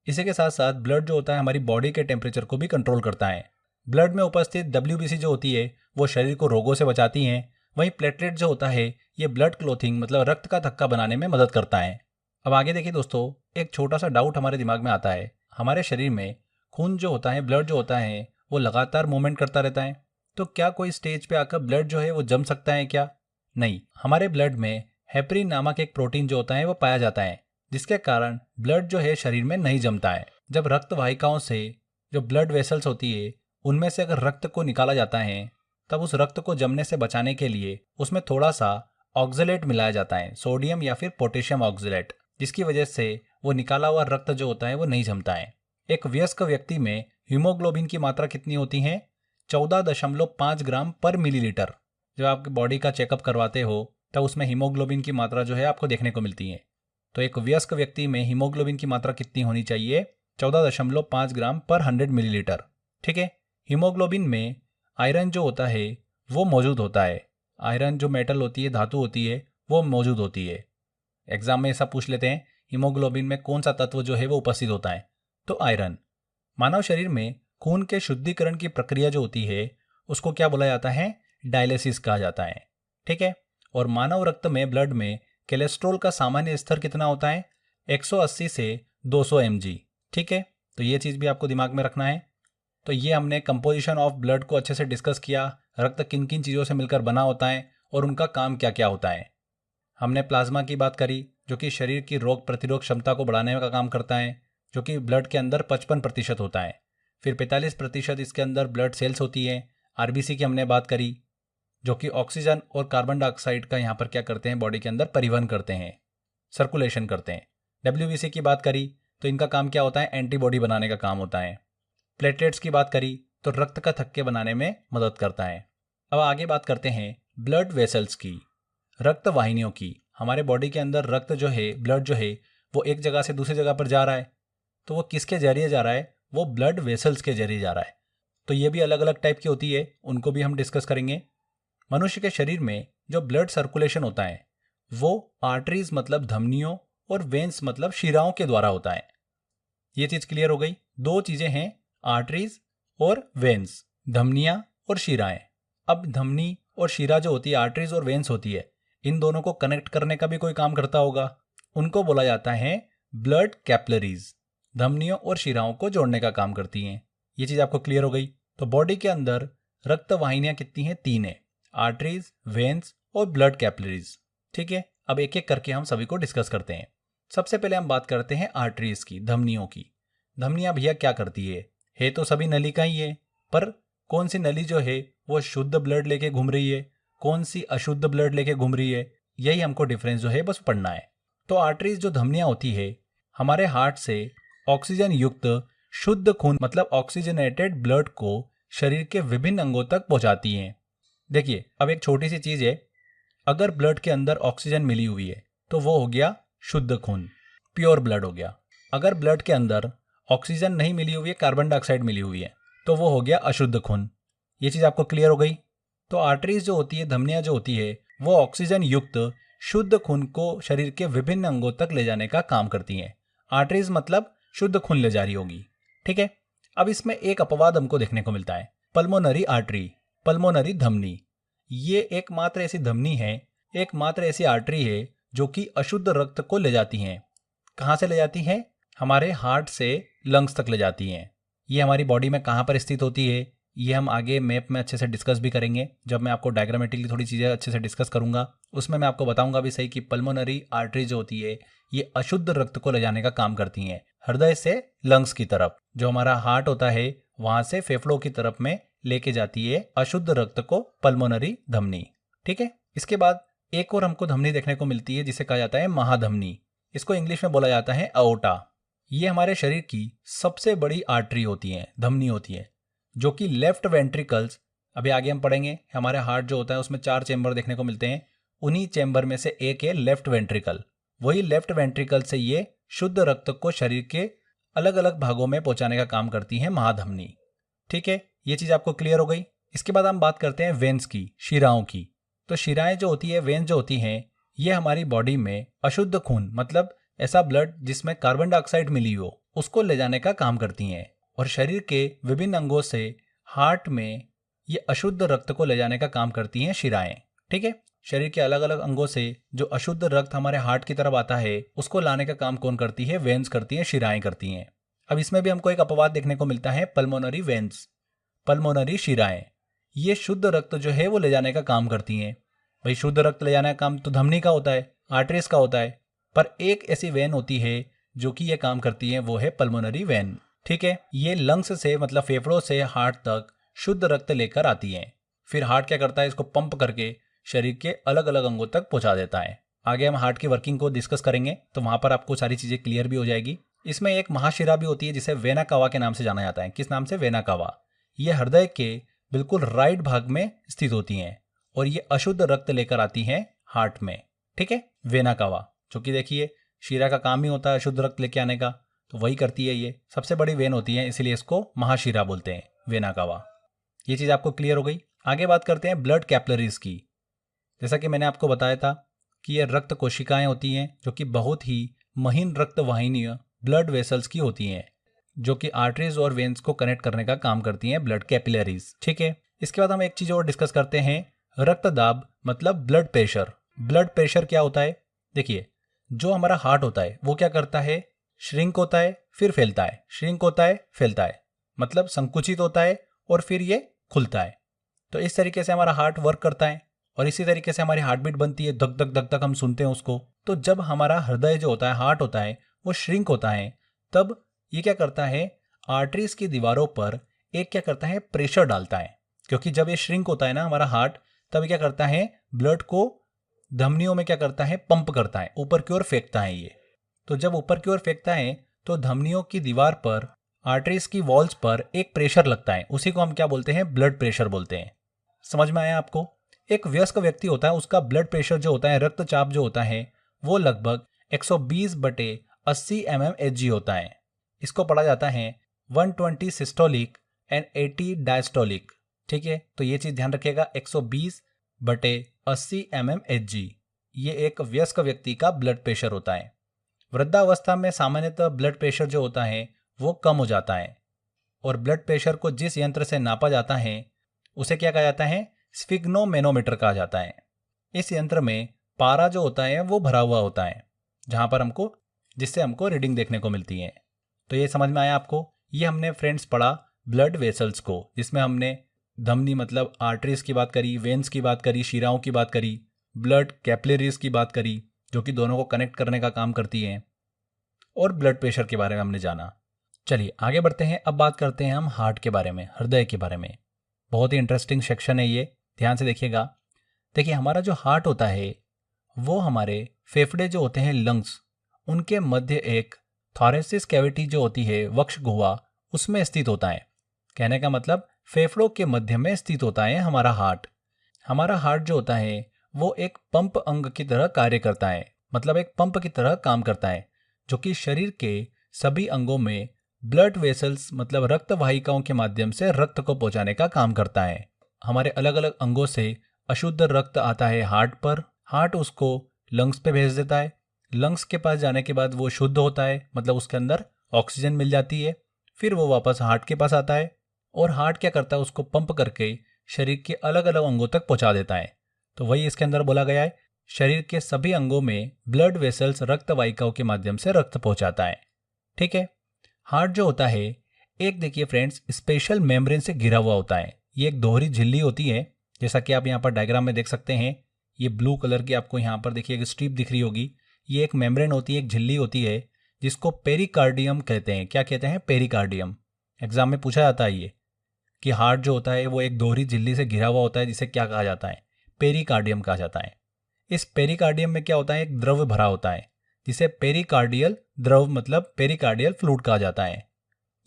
इसी के साथ साथ ब्लड जो होता है हमारी बॉडी के टेम्परेचर को भी कंट्रोल करता है। ब्लड में उपस्थित WBC जो होती है वो शरीर को रोगों से बचाती हैं। वहीं प्लेटलेट जो होता है ये ब्लड क्लोथिंग मतलब रक्त का थक्का बनाने में मदद करता है। अब आगे देखिए दोस्तों, एक छोटा सा डाउट हमारे दिमाग में आता है, हमारे शरीर में खून जो होता है, ब्लड जो होता है वो लगातार मूवमेंट करता रहता है, तो क्या कोई स्टेज पे आकर ब्लड जो है वो जम सकता है क्या? नहीं, हमारे ब्लड में हेपरिन नामक एक प्रोटीन जो होता है वो पाया जाता है, जिसके कारण ब्लड जो है शरीर में नहीं जमता है। जब रक्त वाहिकाओं से जो ब्लड वेसल्स होती है उनमें से अगर रक्त को निकाला जाता है, तब उस रक्त को जमने से बचाने के लिए उसमें थोड़ा सा ऑक्जेलेट मिलाया जाता है, सोडियम या फिर पोटेशियम ऑक्जेलेट, जिसकी वजह से वो निकाला हुआ रक्त जो होता है वो नहीं जमता है। एक वयस्क व्यक्ति में हीमोग्लोबिन की मात्रा कितनी होती है? 14.5 ग्राम पर मिलीलीटर। जब आप बॉडी का चेकअप करवाते हो तब उसमें हीमोग्लोबिन की मात्रा जो है आपको देखने को मिलती है। तो एक वयस्क व्यक्ति में हीमोग्लोबिन की मात्रा कितनी होनी चाहिए? 14.5 ग्राम पर 100 मिलीलीटर। ठीक है, हीमोग्लोबिन में आयरन जो होता है वो मौजूद होता है। आयरन जो मेटल होती है, धातु होती है, वो मौजूद होती है। एग्जाम में ऐसा पूछ लेते हैं, हीमोग्लोबिन में कौन सा तत्व जो है वो उपस्थित होता है? तो आयरन। मानव शरीर में खून के शुद्धिकरण की प्रक्रिया जो होती है उसको क्या बोला जाता है? डायलिसिस कहा जाता है। ठीक है, और मानव रक्त में, ब्लड में कोलेस्ट्रॉल का सामान्य स्तर कितना होता है? 180 से 200 mg। ठीक है, तो ये चीज़ भी आपको दिमाग में रखना है। तो ये हमने कंपोजिशन ऑफ ब्लड को अच्छे से डिस्कस किया, रक्त किन किन चीज़ों से मिलकर बना होता है और उनका काम क्या क्या होता है। हमने प्लाज्मा की बात करी जो कि शरीर की रोग प्रतिरोध क्षमता को बढ़ाने का काम करता है, जो कि ब्लड के अंदर 55% होता है। फिर 45% इसके अंदर ब्लड सेल्स होती है। RBC की हमने बात करी जो कि ऑक्सीजन और कार्बन डाइऑक्साइड का यहाँ पर क्या करते हैं, बॉडी के अंदर परिवहन करते हैं, सर्कुलेशन करते हैं। WBC की बात करी तो इनका काम क्या होता है? एंटीबॉडी बनाने का काम होता है। प्लेटलेट्स की बात करी तो रक्त का थक्के बनाने में मदद करता है। अब आगे बात करते हैं ब्लड वेसल्स की, रक्त वाहिनियों की। हमारे बॉडी के अंदर रक्त जो है, ब्लड जो है वो एक जगह से दूसरी जगह पर जा रहा है, तो वो किसके जरिए जा रहा है? वो ब्लड वेसल्स के जरिए जा रहा है। तो ये भी अलग अलग टाइप की होती है, उनको भी हम डिस्कस करेंगे। मनुष्य के शरीर में जो ब्लड सर्कुलेशन होता है वो आर्टरीज मतलब धमनियों और वेन्स मतलब शिराओं के द्वारा होता है। ये चीज क्लियर हो गई। दो चीजें हैं, आर्टरीज और वेन्स, धमनियां और शिराएं। अब धमनी और शिरा जो होती है, आर्टरीज और वेन्स होती है, इन दोनों को कनेक्ट करने का भी कोई काम करता होगा, उनको बोला जाता है ब्लड कैपिलरीज। धमनियों और शिराओं को जोड़ने का काम करती हैं। ये चीज आपको क्लियर हो गई। तो बॉडी के अंदर रक्त वाहिनियां कितनी हैं? 3 है, आर्टरीज, वेन्स और ब्लड कैपिलरीज। ठीक है, अब एक एक करके हम सभी को डिस्कस करते हैं। सबसे पहले हम बात करते हैं आर्टरीज की, धमनियों की। धमनियां भैया क्या करती है तो सभी नली का ही है, पर कौन सी नली जो है वो शुद्ध ब्लड लेके घूम रही है, कौन सी अशुद्ध ब्लड लेके घूम रही है, यही हमको डिफरेंस जो है बस पढ़ना है। तो आर्टरीज जो धमनियां होती है हमारे हार्ट से ऑक्सीजन युक्त शुद्ध खून मतलब ऑक्सीजनेटेड ब्लड को शरीर के विभिन्न अंगों तक पहुंचाती हैं। देखिए अब एक छोटी सी चीज है, अगर ब्लड के अंदर ऑक्सीजन मिली हुई है तो वो हो गया शुद्ध खून, प्योर ब्लड हो गया। अगर ब्लड के अंदर ऑक्सीजन नहीं मिली हुई है, कार्बन डाइऑक्साइड मिली हुई है, तो वो हो गया अशुद्ध खून। ये चीज आपको क्लियर हो गई। तो आर्टरीज जो होती है, धमनियां जो होती है, वो ऑक्सीजन युक्त शुद्ध खून को शरीर के विभिन्न अंगों तक ले जाने का काम करती हैं। आर्टरीज मतलब शुद्ध खून ले जा रही होगी, ठीक है। अब इसमें एक अपवाद हमको देखने को मिलता है, पल्मोनरी आर्टरी, पल्मोनरी धमनी। ये एकमात्र ऐसी धमनी है, एकमात्र ऐसी आर्टरी है जो कि अशुद्ध रक्त को ले जाती हैं। कहाँ से ले जाती हैं? हमारे हार्ट से लंग्स तक ले जाती हैं। ये हमारी बॉडी में कहाँ पर स्थित होती है ये हम आगे मैप में अच्छे से डिस्कस भी करेंगे। जब मैं आपको डायग्रामेटिकली थोड़ी चीज़ें अच्छे से डिस्कस करूंगा उसमें मैं आपको बताऊंगा भी सही कि पल्मोनरी आर्टरी जो होती है ये अशुद्ध रक्त को ले जाने का काम करती हैं, हृदय से लंग्स की तरफ। जो हमारा हार्ट होता है वहां से फेफड़ों की तरफ में लेके जाती है अशुद्ध रक्त को पल्मोनरी धमनी, ठीक है। इसके बाद एक और हमको धमनी देखने को मिलती है जिसे कहा जाता है महाधमनी। इसको इंग्लिश में बोला जाता है अओर्टा। ये हमारे शरीर की सबसे बड़ी आर्टरी होती है, धमनी होती है, जो कि लेफ्ट वेंट्रिकल्स, अभी आगे हम पढ़ेंगे, हमारे हार्ट जो होता है उसमें 4 चेंबर देखने को मिलते हैं, उन्हीं चेंबर में से एक है लेफ्ट वेंट्रिकल। वही लेफ्ट वेंट्रिकल से ये शुद्ध रक्त को शरीर के अलग अलग भागों में पहुंचाने का काम करती है महाधमनी, ठीक है। ये चीज आपको क्लियर हो गई। इसके बाद हम बात करते हैं वेन्स की, शिराओं की। तो शिराएं जो होती है, वेन जो होती हैं, ये हमारी बॉडी में अशुद्ध खून मतलब ऐसा ब्लड जिसमें कार्बन डाइऑक्साइड मिली हो उसको ले जाने का काम करती हैं, और शरीर के विभिन्न अंगों से हार्ट में ये अशुद्ध रक्त को ले जाने का काम करती हैं शिराएं, ठीक है। शरीर के अलग अलग अंगों से जो अशुद्ध रक्त हमारे हार्ट की तरफ आता है उसको लाने का काम कौन करती है? वेन्स करती हैं, शिराएं करती हैं। अब इसमें भी हमको एक अपवाद देखने को मिलता है, पल्मोनरी वेन्स, पल्मोनरी शिराएं। ये शुद्ध रक्त जो है वो ले जाने का काम करती हैं। भाई शुद्ध रक्त ले जाने का काम तो धमनी का होता है, आर्टरीज का होता है, पर एक ऐसी वेन होती है जो कि ये काम करती है, वो है पल्मोनरी वेन, ठीक है। ये लंग्स से मतलब फेफड़ों से हार्ट तक शुद्ध रक्त लेकर आती है, फिर हार्ट क्या करता है, इसको पंप करके शरीर के अलग अलग अंगों तक पहुंचा देता है। आगे हम हार्ट की वर्किंग को डिस्कस करेंगे तो वहां पर आपको सारी चीजें क्लियर भी हो जाएगी। इसमें एक महाशिरा भी होती है जिसे वेना कावा के नाम से जाना जाता है। किस नाम से? Vena cava. ये हृदय के बिल्कुल राइट भाग में स्थित होती हैं और ये अशुद्ध रक्त लेकर आती हैं हार्ट में, ठीक है। वेना कावा, जो कि देखिए शिरा का काम ही होता है अशुद्ध रक्त लेके आने का, तो वही करती है। ये सबसे बड़ी वेन होती है, इसीलिए इसको महाशिरा बोलते हैं, वेना कावा। ये चीज आपको क्लियर हो गई। आगे बात करते हैं ब्लड कैपिलरीज की। जैसा कि मैंने आपको बताया था कि ये रक्त कोशिकाएं होती हैं जो कि बहुत ही महीन रक्त वाहिनियां ब्लड वेसल्स की होती हैं, जो कि आर्टरीज और वेन्स को कनेक्ट करने का काम करती हैं, ब्लड कैपिलरीज, ठीक है। इसके बाद हम एक चीज और डिस्कस करते हैं, रक्तदाब मतलब ब्लड प्रेशर। ब्लड प्रेशर क्या होता है? देखिए जो हमारा हार्ट होता है वो क्या करता है? श्रिंक होता है फिर फैलता है, श्रिंक होता है फैलता है, मतलब संकुचित होता है और फिर ये खुलता है। तो इस तरीके से हमारा हार्ट वर्क करता है और इसी तरीके से हमारी हार्ट बीट बनती है, धक धक धक धक हम सुनते हैं उसको। तो जब हमारा हृदय जो होता है, हार्ट होता है, वो श्रिंक होता है, तब ये क्या करता है, आर्टरीज की दीवारों पर एक क्या करता है, प्रेशर डालता है। क्योंकि जब ये श्रिंक होता है ना हमारा हार्ट, तब क्या करता है, ब्लड को धमनियों में क्या करता है, पंप करता है, ऊपर की ओर फेंकता है ये। तो जब ऊपर की ओर फेंकता है तो धमनियों की दीवार पर, आर्टरीज की वॉल्स पर एक प्रेशर लगता है, उसी को हम क्या बोलते हैं, ब्लड प्रेशर बोलते हैं। समझ में आया आपको? एक वयस्क व्यक्ति होता है, उसका ब्लड प्रेशर जो होता है, रक्तचाप जो होता है, वो लगभग 120/80 mmHg होता है। इसको पढ़ा जाता है 120 सिस्टोलिक एंड 80 डायस्टोलिक, ठीक है। तो ये चीज ध्यान रखिएगा, 120/80 mmHg ये एक वयस्क व्यक्ति का ब्लड प्रेशर होता है। वृद्धावस्था में सामान्यतः ब्लड प्रेशर जो होता है वो कम हो जाता है, और ब्लड प्रेशर को जिस यंत्र से नापा जाता है उसे क्या कहा जाता है, स्फिग्नोमेनोमीटर कहा जाता है। इस यंत्र में पारा जो होता है वो भरा हुआ होता है, जहां पर जिससे हमको रीडिंग देखने को मिलती है। तो ये समझ में आया आपको? ये हमने फ्रेंड्स पढ़ा ब्लड वेसल्स को, जिसमें हमने धमनी मतलब आर्टरीज की बात करी, वेन्स की बात करी, शिराओं की बात करी, ब्लड कैपिलरीज की बात करी, जो कि दोनों को कनेक्ट करने का काम करती हैं, और ब्लड प्रेशर के बारे में हमने जाना। चलिए आगे बढ़ते हैं। अब बात करते हैं हम हार्ट के बारे में, हृदय के बारे में। बहुत ही इंटरेस्टिंग सेक्शन है ये, ध्यान से देखिएगा। देखिए हमारा जो हार्ट होता है वो हमारे फेफड़े जो होते हैं, लंग्स, उनके मध्य एक थोरेसिस कैविटी जो होती है, वक्ष गुहा, उसमें स्थित होता है। कहने का मतलब फेफड़ों के मध्य में स्थित होता है हमारा हार्ट। हमारा हार्ट जो होता है वो एक पंप अंग की तरह कार्य करता है, मतलब एक पंप की तरह काम करता है, जो कि शरीर के सभी अंगों में ब्लड वेसल्स मतलब रक्त वाहिकाओं के माध्यम से रक्त को पहुंचाने का काम करता है। हमारे अलग अलग अंगों से अशुद्ध रक्त आता है हार्ट पर, हार्ट उसको लंग्स पे भेज देता है। लंग्स के पास जाने के बाद वो शुद्ध होता है, मतलब उसके अंदर ऑक्सीजन मिल जाती है। फिर वो वापस हार्ट के पास आता है और हार्ट क्या करता है, उसको पंप करके शरीर के अलग अलग अंगों तक पहुंचा देता है। तो वही इसके अंदर बोला गया है, शरीर के सभी अंगों में ब्लड वेसल्स रक्त वाहिकाओं के माध्यम से रक्त पहुंचाता है। ठीक है। हार्ट जो होता है एक, देखिए फ्रेंड्स, स्पेशल मेम्ब्रेन से घिरा हुआ होता है। ये एक दोहरी झिल्ली होती है, जैसा कि आप यहाँ पर डायग्राम में देख सकते हैं। ये ब्लू कलर की आपको यहाँ पर देखिए एक स्ट्रिप दिख रही होगी। ये एक मेम्ब्रेन होती है, एक झिल्ली होती है, जिसको पेरिकार्डियम कहते हैं। क्या कहते हैं? पेरिकार्डियम। एग्जाम में पूछा जाता है ये कि हार्ट जो होता है वो एक दोहरी झिल्ली से घिरा हुआ होता है, जिसे क्या कहा जाता है? पेरिकार्डियम कहा जाता है। इस पेरिकार्डियम में क्या होता है? एक द्रव भरा होता है, जिसे पेरिकार्डियल द्रव मतलब पेरिकार्डियल फ्लूइड कहा जाता है।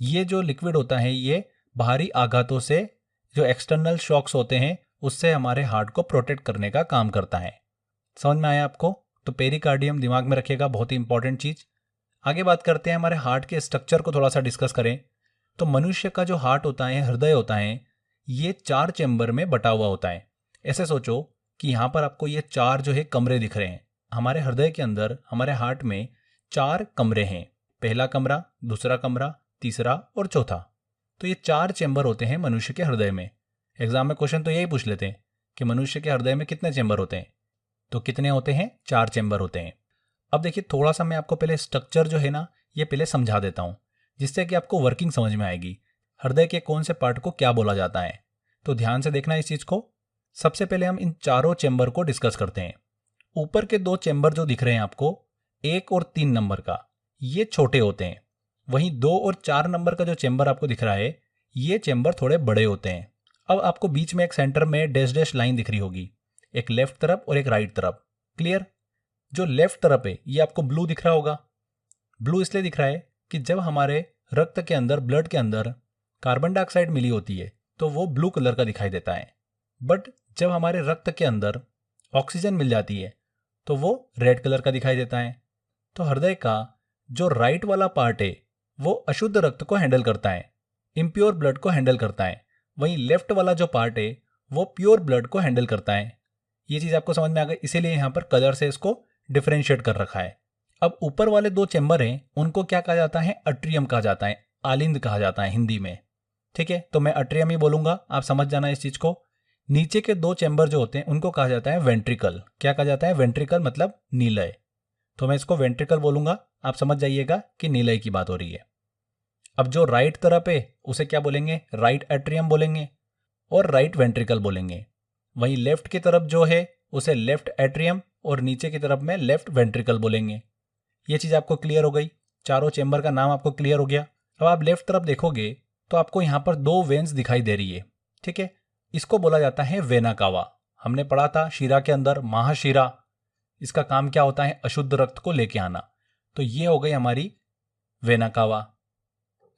ये जो लिक्विड होता है ये बाहरी आघातों से, जो एक्सटर्नल शॉक्स होते हैं, उससे हमारे हार्ट को प्रोटेक्ट करने का काम करता है। समझ में आया आपको? तो पेरिकार्डियम दिमाग में रखिएगा, बहुत ही इंपॉर्टेंट चीज। आगे बात करते हैं हमारे हार्ट के स्ट्रक्चर को थोड़ा सा डिस्कस करें। तो मनुष्य का जो हार्ट होता है, हृदय होता है, ये 4 चेंबर में बटा हुआ होता है। ऐसे सोचो कि यहाँ पर आपको ये 4 जो है कमरे दिख रहे हैं। हमारे हृदय के अंदर, हमारे हार्ट में 4 कमरे हैं। पहला कमरा, दूसरा कमरा, तीसरा और चौथा। तो ये 4 चेंबर होते हैं मनुष्य के हृदय में। एग्जाम में क्वेश्चन तो यही पूछ लेते हैं कि मनुष्य के हृदय में कितने चेंबर होते हैं। तो कितने होते हैं? 4 चेंबर होते हैं। अब देखिए थोड़ा सा मैं आपको पहले स्ट्रक्चर जो है ना, ये पहले समझा देता हूँ, जिससे कि आपको वर्किंग समझ में आएगी, हृदय के कौन से पार्ट को क्या बोला जाता है। तो ध्यान से देखना इस चीज को। सबसे पहले हम इन चारों चेंबर को डिस्कस करते हैं। ऊपर के 2 चेंबर जो दिख रहे हैं आपको, 1 और 3 नंबर का, ये छोटे होते हैं। वहीं 2 और 4 नंबर का जो चेंबर आपको दिख रहा है, ये चेंबर थोड़े बड़े होते हैं। अब आपको बीच में एक सेंटर में डैश डैश लाइन दिख रही होगी, एक लेफ्ट तरफ और एक राइट तरफ। क्लियर? जो लेफ्ट तरफ है ये आपको ब्लू दिख रहा होगा। ब्लू इसलिए दिख रहा है कि जब हमारे रक्त के अंदर, ब्लड के अंदर कार्बन डाइऑक्साइड मिली होती है तो वो ब्लू कलर का दिखाई देता है। बट जब हमारे रक्त के अंदर ऑक्सीजन मिल जाती है तो वो रेड कलर का दिखाई देता है। तो हृदय का जो राइट वाला पार्ट है वो अशुद्ध रक्त को हैंडल करता है, इम्प्योर ब्लड को हैंडल करता है। वहीं लेफ्ट वाला जो पार्ट है वो प्योर ब्लड को हैंडल करता है। ये चीज़ आपको समझ में आ गई, इसीलिए यहाँ पर कलर से इसको डिफरेंशिएट कर रखा है। अब ऊपर वाले 2 चेंबर हैं, उनको क्या कहा जाता है? अट्रियम कहा जाता है, आलिंद कहा जाता है हिंदी में। ठीक है, तो मैं अट्रियम ही बोलूंगा, आप समझ जाना इस चीज को। नीचे के 2 चेंबर जो होते हैं उनको कहा जाता है वेंट्रिकल। क्या कहा जाता है? वेंट्रिकल मतलब नीलय। तो मैं इसको वेंट्रिकल बोलूंगा, आप समझ जाइएगा कि नीलय की बात हो रही है। अब जो राइट तरफ है उसे क्या बोलेंगे? राइट एट्रियम बोलेंगे और राइट वेंट्रिकल बोलेंगे। वहीं लेफ्ट की तरफ जो है उसे लेफ्ट एट्रियम और नीचे की तरफ में लेफ्ट वेंट्रिकल बोलेंगे। ये चीज आपको क्लियर हो गई? चारों चेंबर का नाम आपको क्लियर हो गया। अब आप लेफ्ट तरफ देखोगे तो आपको यहाँ पर 2 वेन्स दिखाई दे रही है। ठीक है, इसको बोला जाता है वेना कावा। हमने पढ़ा था शिरा के अंदर, महाशिरा। इसका काम क्या होता है? अशुद्ध रक्त को लेके आना। तो ये हो गई हमारी वेना कावा।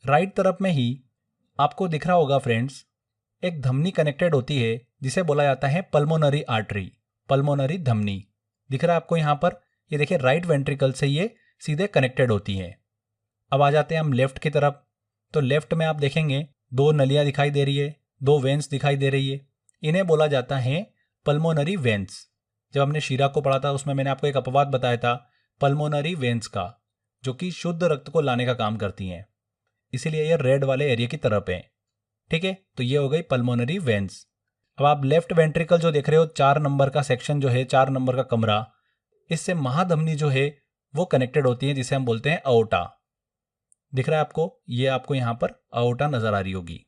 राइट तरफ में ही आपको दिख रहा होगा फ्रेंड्स, एक धमनी कनेक्टेड होती है जिसे बोला जाता है पल्मोनरी आर्टरी, पल्मोनरी धमनी। दिख रहा है आपको यहाँ पर? ये देखिए राइट वेंट्रिकल से ये सीधे कनेक्टेड होती है। अब आ जाते हैं हम लेफ्ट की तरफ। तो लेफ्ट में आप देखेंगे 2 नलियां दिखाई दे रही है, 2 वेन्स दिखाई दे रही है। इन्हें बोला जाता है पल्मोनरी वेन्स। जब हमने शीरा को पढ़ा था उसमें मैंने आपको एक अपवाद बताया था पल्मोनरी वेन्स का, जो कि शुद्ध रक्त को लाने का काम करती हैं। इसीलिए ये रेड वाले एरिया की तरफ है। ठीक है, तो ये हो गई पल्मोनरी वेन्स। अब आप लेफ्ट वेंट्रिकल जो देख रहे हो, 4 नंबर का सेक्शन जो है, 4 नंबर का कमरा, इससे महाधमनी जो है वो कनेक्टेड होती है, जिसे हम बोलते हैं अओर्टा। दिख रहा है आपको? ये आपको यहाँ पर अओर्टा नजर आ रही होगी।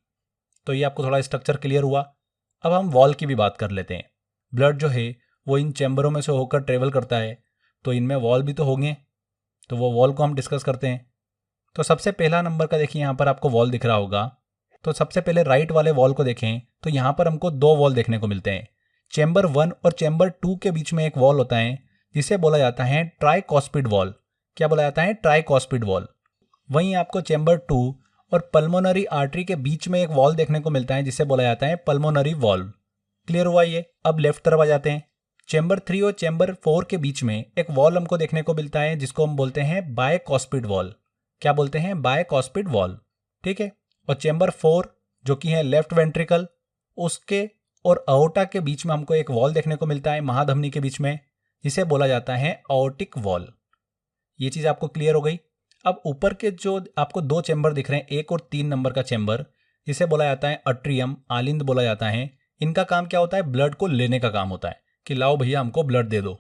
तो ये आपको थोड़ा स्ट्रक्चर क्लियर हुआ। अब हम वॉल की भी बात कर लेते हैं। ब्लड जो है वो इन चैम्बरों में से होकर ट्रेवल करता है, तो इनमें वॉल भी तो होंगे। तो वो वॉल को हम डिस्कस करते हैं। तो सबसे पहला नंबर का देखिए यहाँ पर आपको वॉल दिख रहा होगा। तो सबसे पहले राइट वाले वॉल को देखें तो यहाँ पर हमको दो वॉल देखने को मिलते हैं। चैम्बर 1 और चैम्बर 2 के बीच में एक वॉल होता है जिसे बोला जाता है ट्राइकॉस्पिड वॉल। क्या बोला जाता है? Tricuspid wall. वहीं आपको चैम्बर 2 और पल्मोनरी आर्टरी के बीच में एक वॉल देखने को मिलता है जिसे बोला जाता है पल्मोनरी वॉल। क्लियर हुआ ये? अब लेफ्ट तरफ आ जाते हैं। चैम्बर 3 और चैम्बर 4 के बीच में एक वॉल हमको देखने को मिलता है जिसको हम बोलते हैं बायकॉस्पिड वॉल। क्या बोलते हैं? बायकॉस्पिड वॉल। ठीक है। और चैम्बर 4 जो कि है लेफ्ट वेंट्रिकल, उसके और अओर्टा के बीच में हमको एक वॉल देखने को मिलता है महाधमनी के बीच में, जिसे बोला जाता है अओर्टिक वॉल। ये चीज आपको क्लियर हो गई। अब ऊपर के जो आपको दो चैम्बर दिख रहे हैं, 1 और 3 नंबर का चैम्बर, जिसे बोला जाता है अट्रियम, आलिंद बोला जाता है। इनका काम क्या होता है? ब्लड को लेने का काम होता है कि लाओ भैया हमको ब्लड दे दो।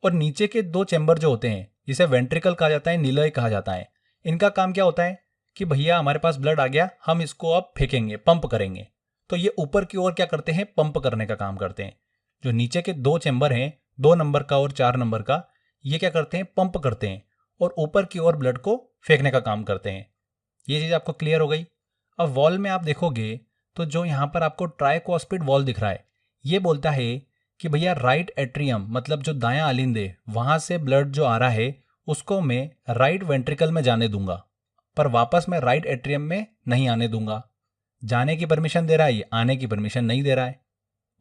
और नीचे के दो चैम्बर जो होते हैं जिसे वेंट्रिकल कहा जाता है, निलय कहा जाता है, इनका काम क्या होता है कि भैया हमारे पास ब्लड आ गया, हम इसको अब फेंकेंगे, पंप करेंगे। तो ये ऊपर की ओर क्या करते हैं? पंप करने का काम करते हैं। जो नीचे के दो चैम्बर हैं, 2 नंबर का और 4 नंबर का, ये क्या करते हैं? पंप करते हैं और ऊपर की ओर ब्लड को फेंकने का काम करते हैं। ये चीज आपको क्लियर हो गई। अब वॉल में आप देखोगे तो जो यहाँ पर आपको ट्राइकॉस्पिड वॉल दिख रहा है, ये बोलता है कि भैया राइट एट्रियम मतलब जो दायां आलिंद है, वहां से ब्लड जो आ रहा है उसको मैं राइट वेंट्रिकल में जाने दूंगा, पर वापस मैं राइट एट्रियम में नहीं आने दूंगा। जाने की परमिशन दे रहा है, आने की परमिशन नहीं दे रहा है।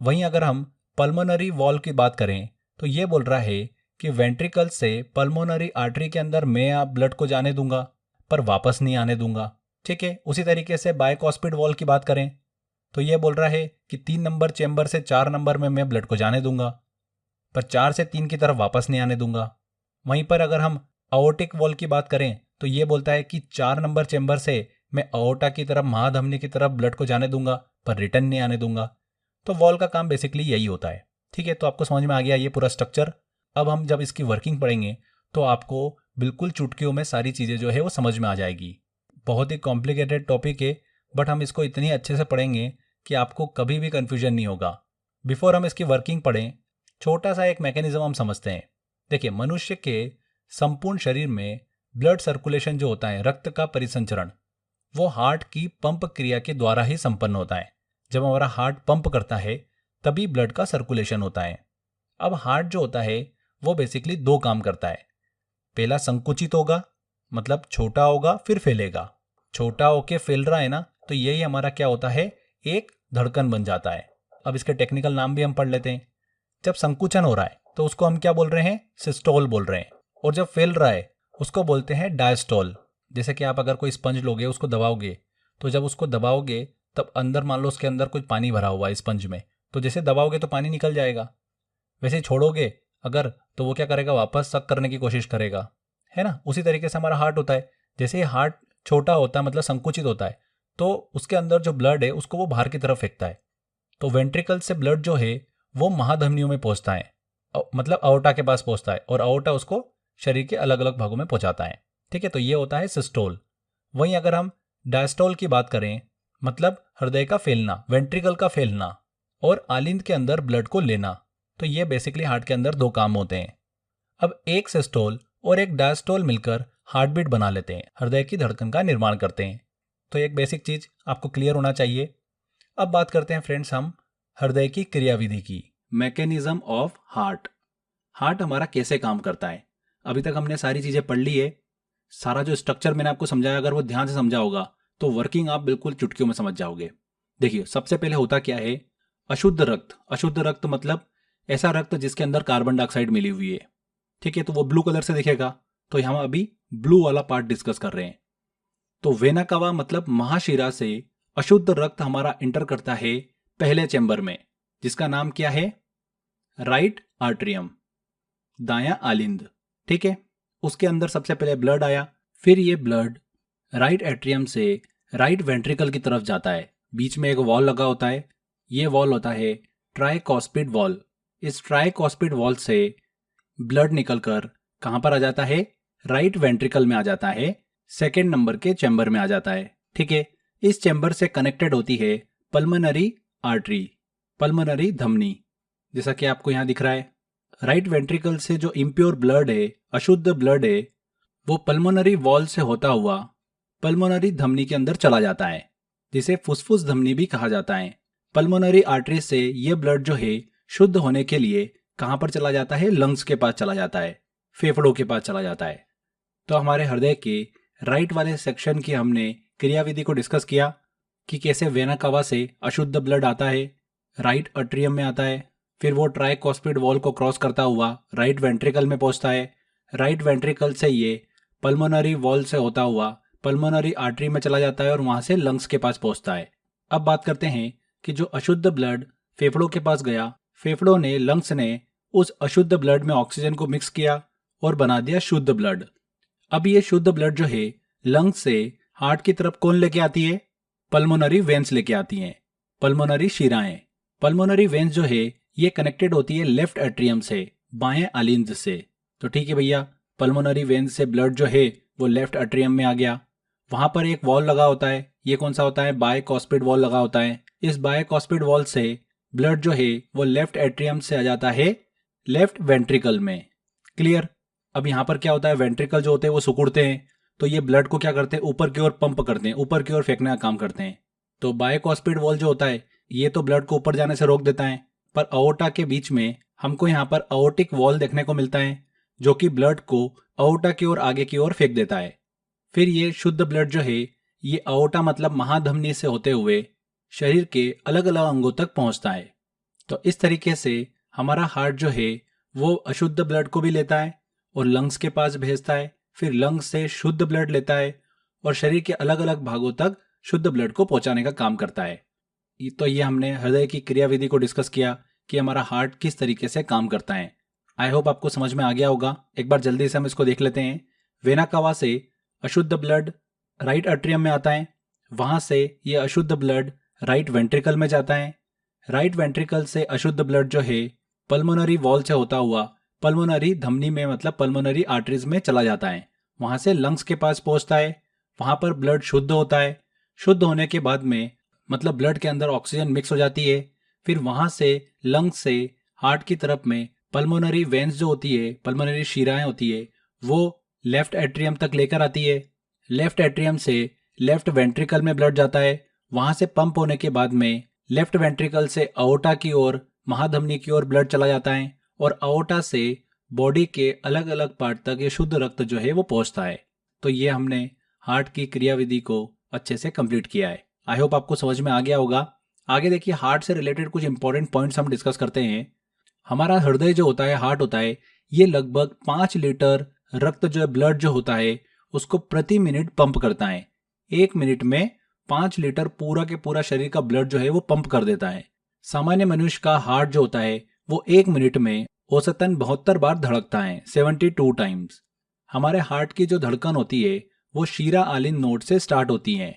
वहीं अगर हम पल्मोनरी वॉल की बात करें तो ये बोल रहा है कि वेंट्रिकल से पल्मोनरी आर्टरी के अंदर मैं आप ब्लड को जाने दूंगा, पर वापस नहीं आने दूंगा। ठीक है। उसी तरीके से बायकॉस्पिड वॉल की बात करें तो ये बोल रहा है कि 3 नंबर चैम्बर से 4 नंबर में मैं ब्लड को जाने दूंगा, पर 4 से 3 की तरफ वापस नहीं आने दूंगा। वहीं पर अगर हम अओर्टिक वॉल की बात करें तो ये बोलता है कि 4 नंबर चैम्बर से मैं अओर्टा की तरफ, महाधमनी की तरफ ब्लड को जाने दूंगा, पर रिटर्न नहीं आने दूंगा। तो वॉल का काम बेसिकली यही होता है। ठीक है। तो आपको समझ में आ गया ये पूरा स्ट्रक्चर। अब हम जब इसकी वर्किंग पढ़ेंगे तो आपको बिल्कुल चुटकियों में सारी चीज़ें जो है वो समझ में आ जाएगी। बहुत ही कॉम्प्लिकेटेड टॉपिक है, बट हम इसको इतनी अच्छे से पढ़ेंगे कि आपको कभी भी कंफ्यूजन नहीं होगा। बिफोर हम इसकी वर्किंग पढ़ें, छोटा सा एक मैकेनिज्म हम समझते हैं। देखिए, मनुष्य के संपूर्ण शरीर में ब्लड सर्कुलेशन जो होता है, रक्त का परिसंचरण, वो हार्ट की पंप क्रिया के द्वारा ही संपन्न होता है। जब हमारा हार्ट पंप करता है तभी ब्लड का सर्कुलेशन होता है। अब हार्ट जो होता है वो बेसिकली 2 काम करता है। पहला संकुचित होगा, मतलब छोटा होगा फिर फैलेगा। छोटा होके फैल रहा है ना, तो यही हमारा क्या होता है? एक धड़कन बन जाता है। अब इसके टेक्निकल नाम भी हम पढ़ लेते हैं। जब संकुचन हो रहा है तो उसको हम क्या बोल रहे हैं? सिस्टोल बोल रहे हैं। और जब फैल रहा है उसको बोलते हैं डायस्टोल। जैसे कि आप अगर कोई स्पंज लोगे, उसको दबाओगे, तो जब उसको दबाओगे तब अंदर मान लो उसके अंदर कुछ पानी भरा हुआ है स्पंज में, तो जैसे दबाओगे तो पानी निकल जाएगा। वैसे ही छोड़ोगे अगर, तो वो क्या करेगा? वापस सक करने की कोशिश करेगा, है ना। उसी तरीके से हमारा हार्ट होता है। जैसे ही हार्ट छोटा होता है, मतलब संकुचित होता है, तो उसके अंदर जो ब्लड है उसको वो बाहर की तरफ फेंकता है। तो वेंट्रिकल से ब्लड जो है वो महाधमनियों में पहुंचता है, मतलब अओर्टा के पास पहुंचता है, और अओर्टा उसको शरीर के अलग अलग भागों में पहुंचाता है। ठीक है। तो ये होता है सिस्टोल। वहीं अगर हम डायस्टोल की बात करें, मतलब हृदय का फैलना, वेंट्रिकल का फैलना और आलिंद के अंदर ब्लड को लेना, तो ये बेसिकली हार्ट के अंदर 2 काम होते हैं। अब एक सिस्टोल और एक डायस्टोल मिलकर हार्ट बीट बना लेते हैं, हृदय की धड़कन का निर्माण करते हैं। तो एक बेसिक चीज आपको क्लियर होना चाहिए। अब बात करते हैं फ्रेंड्स हम हृदय की क्रियाविधि की। Mechanism of heart. हार्ट हमारा कैसे काम करता है? अभी तक हमने सारी चीजें पढ़ ली है। सारा जो स्ट्रक्चर मैंने आपको समझाया, अगर वो ध्यान से समझा होगा तो वर्किंग आप बिल्कुल चुटकियों में समझ जाओगे। देखिए, सबसे पहले होता क्या है? अशुद्ध रक्त। अशुद्ध रक्त मतलब ऐसा रक्त जिसके अंदर कार्बन डाइऑक्साइड मिली हुई है। ठीक है। तो वो ब्लू कलर से दिखेगा। तो हम अभी ब्लू वाला पार्ट डिस्कस कर रहे हैं। तो वेना कावा मतलब महाशिरा से अशुद्ध रक्त हमारा इंटर करता है पहले चैम्बर में, जिसका नाम क्या है? राइट आर्ट्रियम, दायां आलिंद। ठीक है। उसके अंदर सबसे पहले ब्लड आया, फिर ये ब्लड राइट एट्रियम से राइट वेंट्रिकल की तरफ जाता है। बीच में एक वॉल लगा होता है, ये वॉल होता है ट्राइकॉस्पिड वॉल। इस ट्राइकॉस्पिड वॉल से ब्लड निकलकर कहां पर आ जाता है? राइट वेंट्रिकल में आ जाता है, 2 नंबर के चैम्बर में आ जाता है। ठीक है। इस चैम्बर से कनेक्टेड होती है पल्मोनरी आर्टरी, पल्मोनरी धमनी, जैसा कि आपको यहां दिख रहा है। राइट वेंट्रिकल से जो इम्प्योर ब्लड है, अशुद्ध ब्लड है, वो पल्मोनरी वॉल से होता हुआ पल्मोनरी धमनी के अंदर चला जाता है, जिसे फुफ्फुस धमनी भी कहा जाता है। पल्मोनरी आर्टरी से ये ब्लड जो है शुद्ध होने के लिए कहाँ पर चला जाता है? लंग्स के पास चला जाता है, फेफड़ों के पास चला जाता है। तो हमारे हृदय के राइट वाले सेक्शन की हमने क्रियाविधि को डिस्कस किया कि कैसे वेना कावा से अशुद्ध ब्लड आता है, राइट अट्रियम में आता है, फिर वो ट्राइकोस्पिड वॉल को क्रॉस करता हुआ राइट वेंट्रिकल में पहुंचता है, राइट वेंट्रिकल से ये पल्मोनरी वॉल से होता हुआ पल्मोनरी आर्टरी में चला जाता है और वहां से लंग्स के पास पहुंचता है। अब बात करते हैं कि जो अशुद्ध ब्लड फेफड़ों के पास गया, फेफड़ों ने, लंग्स ने उस अशुद्ध ब्लड में ऑक्सीजन को मिक्स किया और बना दिया शुद्ध ब्लड। अब ये शुद्ध ब्लड जो है लंग्स से हार्ट की तरफ कौन लेके आती है? पल्मोनरी वेन्स लेके आती हैं, पल्मोनरी शिराएं। पल्मोनरी वेन्स जो है ये कनेक्टेड होती है लेफ्ट एट्रियम से, बाएं आलिंद से। तो ठीक है भैया, पल्मोनरी वेन्स से ब्लड जो है वो लेफ्ट एट्रियम में आ गया। वहां पर एक वॉल लगा होता है, ये कौन सा होता है? बायकॉस्पिड वॉल लगा होता है। इस बायकॉस्पिड वॉल से ब्लड जो है वो लेफ्ट एट्रियम से आ जाता है लेफ्ट वेंट्रिकल में। क्लियर? अब यहाँ पर क्या होता है? वेंट्रिकल जो होते हैं वो सिकुड़ते हैं, तो ये ब्लड को क्या करते हैं? ऊपर की ओर पंप करते हैं, ऊपर की ओर फेंकने का काम करते हैं। तो बायकॉस्पिड वॉल जो होता है ये तो ब्लड को ऊपर जाने से रोक देता है, पर अओर्टा के बीच में हमको यहाँ पर अओर्टिक वॉल देखने को मिलता है, जो कि ब्लड को अओर्टा की ओर आगे की ओर फेंक देता है। फिर ये शुद्ध ब्लड जो है ये अओर्टा मतलब महाधमनी से होते हुए शरीर के अलग अलग अंगों तक पहुंचता है। तो इस तरीके से हमारा हार्ट जो है वो अशुद्ध ब्लड को भी लेता है और लंग्स के पास भेजता है, फिर लंग्स से शुद्ध ब्लड लेता है और शरीर के अलग अलग भागों तक शुद्ध ब्लड को पहुंचाने का काम करता है। तो ये हमने हृदय की क्रियाविधि को डिस्कस किया कि हमारा हार्ट किस तरीके से काम करता है। आई होप आपको समझ में आ गया होगा। एक बार जल्दी से हम इसको देख लेते हैं। वेना कावा से अशुद्ध ब्लड राइट अट्रियम में आता है, वहां से ये अशुद्ध ब्लड राइट वेंट्रिकल में जाता है, राइट वेंट्रिकल से अशुद्ध ब्लड जो है पल्मोनरी वॉल से होता हुआ पल्मोनरी धमनी में मतलब पल्मोनरी आर्टरीज में चला जाता है, वहां से लंग्स के पास पहुंचता है, वहां पर ब्लड शुद्ध होता है। शुद्ध होने के बाद में मतलब ब्लड के अंदर ऑक्सीजन मिक्स हो जाती है, फिर वहां से लंग्स से हार्ट की तरफ में पल्मोनरी वेन्स जो होती है, पल्मोनरी शिराएं होती है, वो लेफ्ट एट्रियम तक लेकर आती है। लेफ्ट एट्रियम से लेफ्ट वेंट्रिकल में ब्लड जाता है, वहां से पंप होने के बाद में लेफ्ट वेंट्रिकल से अओर्टा की ओर, महाधमनी की ओर ब्लड चला जाता है और अओर्टा से बॉडी के अलग अलग पार्ट तक ये शुद्ध रक्त जो है वो पहुंचता है। तो ये हमने हार्ट की क्रियाविधि को अच्छे से कंप्लीट किया है। आई होप आपको समझ में आ गया होगा। आगे देखिए, हार्ट से रिलेटेड कुछ इंपॉर्टेंट पॉइंट्स हम डिस्कस करते हैं। हमारा हृदय जो होता है, हार्ट होता है, ये लगभग 5 लीटर रक्त जो है, ब्लड जो होता है उसको प्रति मिनट पंप करता है। 1 मिनट में 5 लीटर पूरा के पूरा शरीर का ब्लड जो है वो पंप कर देता है। सामान्य मनुष्य का हार्ट जो होता है वो 1 मिनट में औसतन 72 बार धड़कता है, 72 टाइम्स। हमारे हार्ट की जो धड़कन होती है वो शीरा आलिन नोड से स्टार्ट होती है।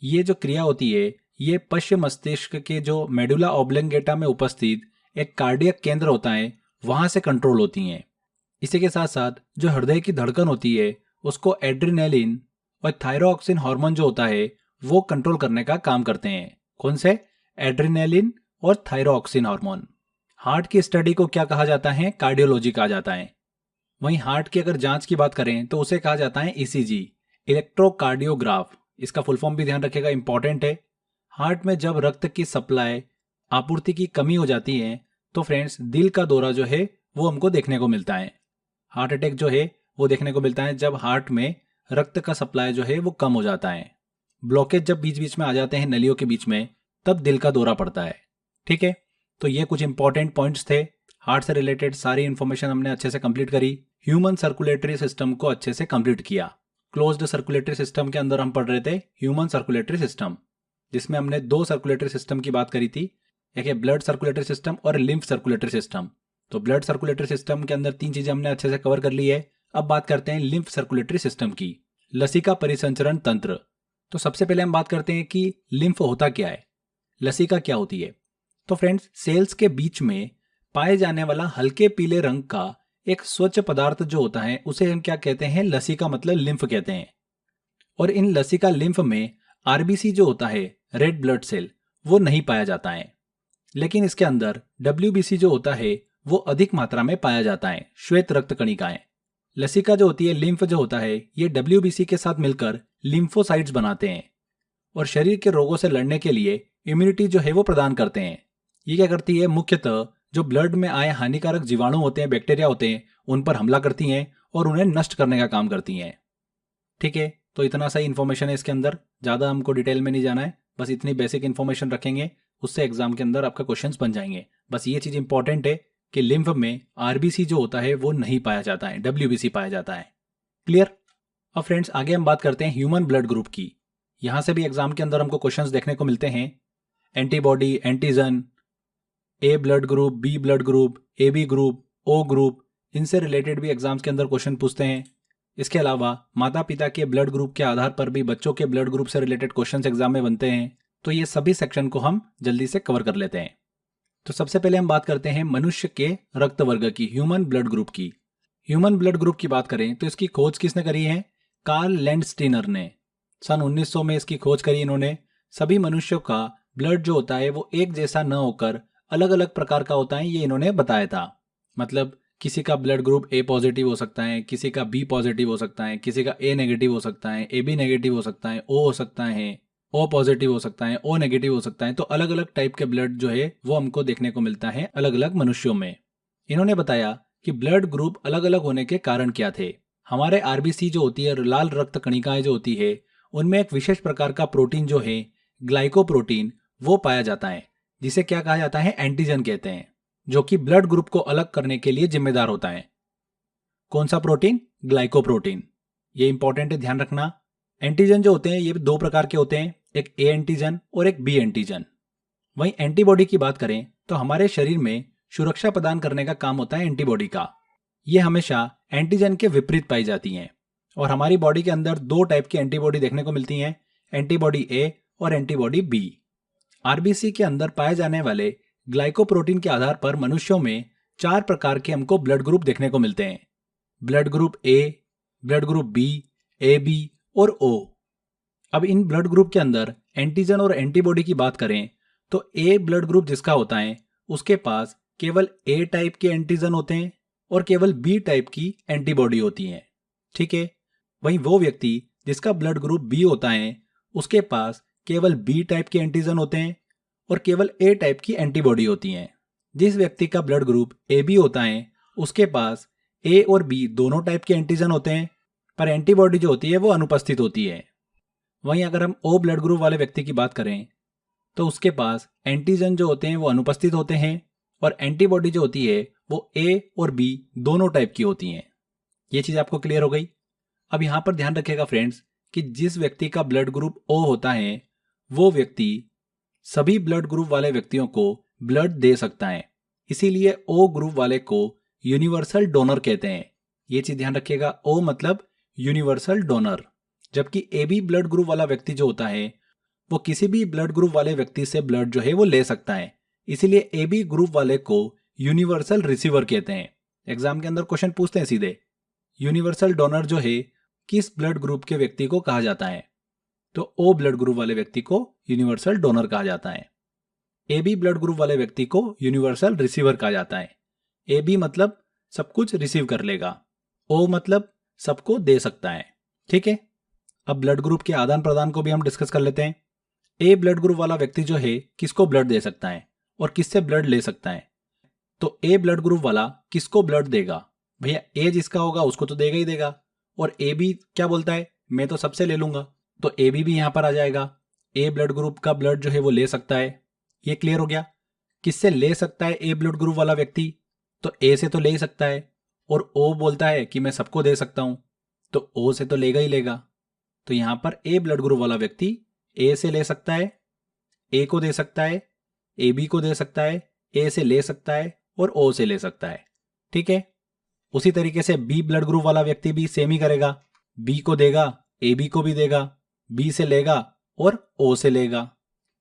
ये जो क्रिया होती है ये पश्चिम मस्तिष्क के जो मेडुला ऑब्लोंगेटा में उपस्थित एक कार्डियक केंद्र होता है वहां से कंट्रोल होती हैं। इसी के साथ साथ जो हृदय की धड़कन होती है उसको एड्रेनालिन और थायरोक्सिन हार्मोन जो होता है वो कंट्रोल करने का काम करते हैं। कौन से? एड्रेनालिन और थायरोक्सिन हार्मोन। हार्ट की स्टडी को क्या कहा जाता है? कार्डियोलॉजी कहा जाता है। वहीं हार्ट की अगर जांच की बात करें तो उसे कहा जाता है ईसीजी, इलेक्ट्रोकार्डियोग्राफ। इसका फुल फॉर्म भी ध्यान रखिएगा, इंपॉर्टेंट है। हार्ट में जब रक्त की सप्लाई, आपूर्ति की कमी हो जाती है तो फ्रेंड्स दिल का दौरा जो है वो हमको देखने को मिलता है। हार्ट अटैक जो है वो देखने को मिलता है जब हार्ट में रक्त का सप्लाई जो है वो कम हो जाता है। ब्लॉकेज जब बीच बीच में आ जाते हैं नलियों के बीच में, तब दिल का दौरा पड़ता है। ठीक है, तो ये कुछ इंपॉर्टेंट पॉइंट्स थे। हार्ट से रिलेटेड सारी इंफॉर्मेशन हमने अच्छे से कंप्लीट करी। ह्यूमन सर्कुलेटरी सिस्टम को अच्छे से कंप्लीट किया। क्लोज्ड सर्कुलेटरी सिस्टम के अंदर हम पढ़ रहे थे ह्यूमन सर्कुलेटरी सिस्टम, जिसमें हमने 2 सर्कुलेटरी सिस्टम की बात करी थी, एक है ब्लड सर्कुलेटरी सिस्टम और लिम्फ सर्कुलेटरी सिस्टम। तो ब्लड सर्कुलेटरी सिस्टम के अंदर 3 चीजें हमने अच्छे से कवर कर ली है। अब बात करते हैं लिम्फ सर्कुलेटरी सिस्टम की, लसिका परिसंचरण तंत्र। तो सबसे पहले हम बात करते हैं कि लिम्फ होता क्या है, लसिका क्या होती है। तो फ्रेंड्स, सेल्स के बीच में पाए जाने वाला हल्के पीले रंग का एक स्वच्छ पदार्थ जो होता है उसे हम क्या कहते हैं? लसिका, मतलब लिम्फ कहते हैं। और इन लसिका लिम्फ में आरबीसी जो होता है, रेड ब्लड सेल, वो नहीं पाया जाता है, लेकिन इसके अंदर डब्ल्यूबीसी जो होता है वो अधिक मात्रा में पाया जाता है, श्वेत रक्त कणिकाएं। लसिका जो होती है, लिम्फ जो होता है, ये WBC के साथ मिलकर लिम्फोसाइट्स बनाते हैं और शरीर के रोगों से लड़ने के लिए इम्यूनिटी जो है वो प्रदान करते हैं। ये क्या करती है, मुख्यतः जो ब्लड में आए हानिकारक जीवाणु होते हैं, बैक्टीरिया होते हैं, उन पर हमला करती हैं और उन्हें नष्ट करने का काम करती हैं। ठीक है, तो इतना सही इन्फॉर्मेशन है इसके अंदर, ज़्यादा हमको डिटेल में नहीं जाना है, बस इतनी बेसिक इन्फॉर्मेशन रखेंगे, उससे एग्जाम के अंदर आपका क्वेश्चंस बन जाएंगे। बस ये चीज़ इंपॉर्टेंट है कि लिम्फ में RBC जो होता है वो नहीं पाया जाता है, WBC पाया जाता है। क्लियर। अब फ्रेंड्स आगे हम बात करते हैं ह्यूमन ब्लड ग्रुप की। यहाँ से भी एग्जाम के अंदर हमको क्वेश्चंस देखने को मिलते हैं। Antibody, antigen, A blood group, B blood group, AB group, O group, इनसे रिलेटेड भी एग्जाम्स के अंदर क्वेश्चन पूछते हैं। इसके अलावा माता पिता के ब्लड ग्रुप के आधार पर भी बच्चों के ब्लड ग्रुप से रिलेटेड क्वेश्चंस एग्जाम में बनते हैं। तो ये सभी सेक्शन को हम जल्दी से कवर कर लेते हैं। तो सबसे पहले हम बात करते हैं मनुष्य के रक्त वर्ग की, ह्यूमन ब्लड ग्रुप की। ह्यूमन ब्लड ग्रुप की बात करें तो इसकी खोज किसने करी है? कार्ल लैंडस्टीनर ने सन 1900 में इसकी खोज करी इन्होंने। सभी मनुष्यों का ब्लड जो होता है वो एक जैसा न होकर अलग अलग प्रकार का होता है, ये इन्होंने बताया था। मतलब किसी का ब्लड ग्रुप A पॉजिटिव हो सकता है, किसी का B पॉजिटिव हो सकता है, किसी का A नेगेटिव हो सकता है, AB नेगेटिव हो सकता है, O हो सकता है, O पॉजिटिव हो सकता है, O नेगेटिव हो सकता है। तो अलग अलग टाइप के ब्लड जो है वो हमको देखने को मिलता है अलग अलग मनुष्यों में। इन्होंने बताया कि ब्लड ग्रुप अलग अलग होने के कारण क्या थे। हमारे RBC जो होती है, लाल रक्त कणिकाएं जो होती है, उनमें एक विशेष प्रकार का प्रोटीन जो है, ग्लाइकोप्रोटीन, वो पाया जाता है, जिसे क्या कहा जाता है? एंटीजन कहते हैं, जो कि ब्लड ग्रुप को अलग करने के लिए जिम्मेदार होता है। कौन सा प्रोटीन? ग्लाइकोप्रोटीन। ये इंपॉर्टेंट है, ध्यान रखना। एंटीजन जो होते हैं ये दो प्रकार के होते हैं, एक A एंटीजन और एक B एंटीजन। वहीं एंटीबॉडी की बात करें तो हमारे शरीर में सुरक्षा प्रदान करने का काम होता है एंटीबॉडी का। ये हमेशा एंटीजन के विपरीत पाई जाती हैं और हमारी बॉडी के अंदर दो टाइप की एंटीबॉडी देखने को मिलती हैं, एंटीबॉडी A और एंटीबॉडी B। RBC के अंदर पाए जाने वाले ग्लाइकोप्रोटीन के आधार पर मनुष्यों में 4 प्रकार के हमको ब्लड ग्रुप देखने को मिलते हैं। Blood group A, blood group B, AB और O। अब इन ब्लड ग्रुप के अंदर एंटीजन और एंटीबॉडी की बात करें तो A ब्लड ग्रुप जिसका होता है उसके पास केवल A टाइप के एंटीजन होते हैं और केवल B टाइप की एंटीबॉडी होती है। ठीक है। वहीं वो व्यक्ति जिसका ब्लड ग्रुप B होता है उसके पास केवल B टाइप के एंटीजन होते हैं और केवल A टाइप की एंटीबॉडी होती हैं। जिस व्यक्ति का ब्लड ग्रुप AB होता है उसके पास A और B दोनों टाइप के एंटीजन होते हैं, पर एंटीबॉडी जो होती है वो अनुपस्थित होती है। वहीं अगर हम O ब्लड ग्रुप वाले व्यक्ति की बात करें तो उसके पास एंटीजन जो होते हैं वो अनुपस्थित होते हैं और एंटीबॉडी जो होती है वो A और B दोनों टाइप की होती हैं। ये चीज़ आपको क्लियर हो गई। अब यहाँ पर ध्यान रखिएगा फ्रेंड्स कि जिस व्यक्ति का ब्लड ग्रुप O होता है वो व्यक्ति सभी ब्लड ग्रुप वाले व्यक्तियों को ब्लड दे सकता है, इसीलिए O ग्रुप वाले को यूनिवर्सल डोनर कहते हैं। ये चीज ध्यान रखिएगा, O मतलब यूनिवर्सल डोनर। जबकि AB ब्लड ग्रुप वाला व्यक्ति जो होता है वो किसी भी ब्लड ग्रुप वाले व्यक्ति से ब्लड जो है वो ले सकता है, इसीलिए AB ग्रुप वाले को यूनिवर्सल रिसीवर कहते हैं। एग्जाम के अंदर क्वेश्चन पूछते हैं सीधे, यूनिवर्सल डोनर जो है किस ब्लड ग्रुप के व्यक्ति को कहा जाता है? तो O ब्लड ग्रुप वाले व्यक्ति को यूनिवर्सल डोनर कहा जाता है। AB ब्लड ग्रुप वाले व्यक्ति को यूनिवर्सल रिसीवर कहा जाता है। AB मतलब सब कुछ रिसीव कर लेगा, O मतलब सबको दे सकता है। ठीक है। अब ब्लड ग्रुप के आदान प्रदान को भी हम डिस्कस कर लेते हैं। A ब्लड ग्रुप वाला व्यक्ति जो है किसको ब्लड दे सकता है और किससे ब्लड ले सकता है? तो A ब्लड ग्रुप वाला किसको ब्लड देगा? भैया A जिसका होगा उसको तो देगा ही देगा, और AB क्या बोलता है? मैं तो सबसे ले लूंगा, तो AB भी यहां पर आ जाएगा। A ब्लड ग्रुप का ब्लड जो है वो ले सकता है। ये क्लियर हो गया। किससे ले सकता है A ब्लड ग्रुप वाला व्यक्ति? तो A से तो ले ही सकता है, और O बोलता है कि मैं सबको दे सकता हूं, तो O से तो लेगा ही लेगा। तो यहां पर A ब्लड ग्रुप वाला व्यक्ति A से ले सकता है, A को दे सकता है, AB को दे सकता है, A से ले सकता है और O से ले सकता है। ठीक है। उसी तरीके से B ब्लड ग्रुप वाला व्यक्ति भी सेम ही करेगा, B को देगा, AB को भी देगा, B से लेगा और O से लेगा।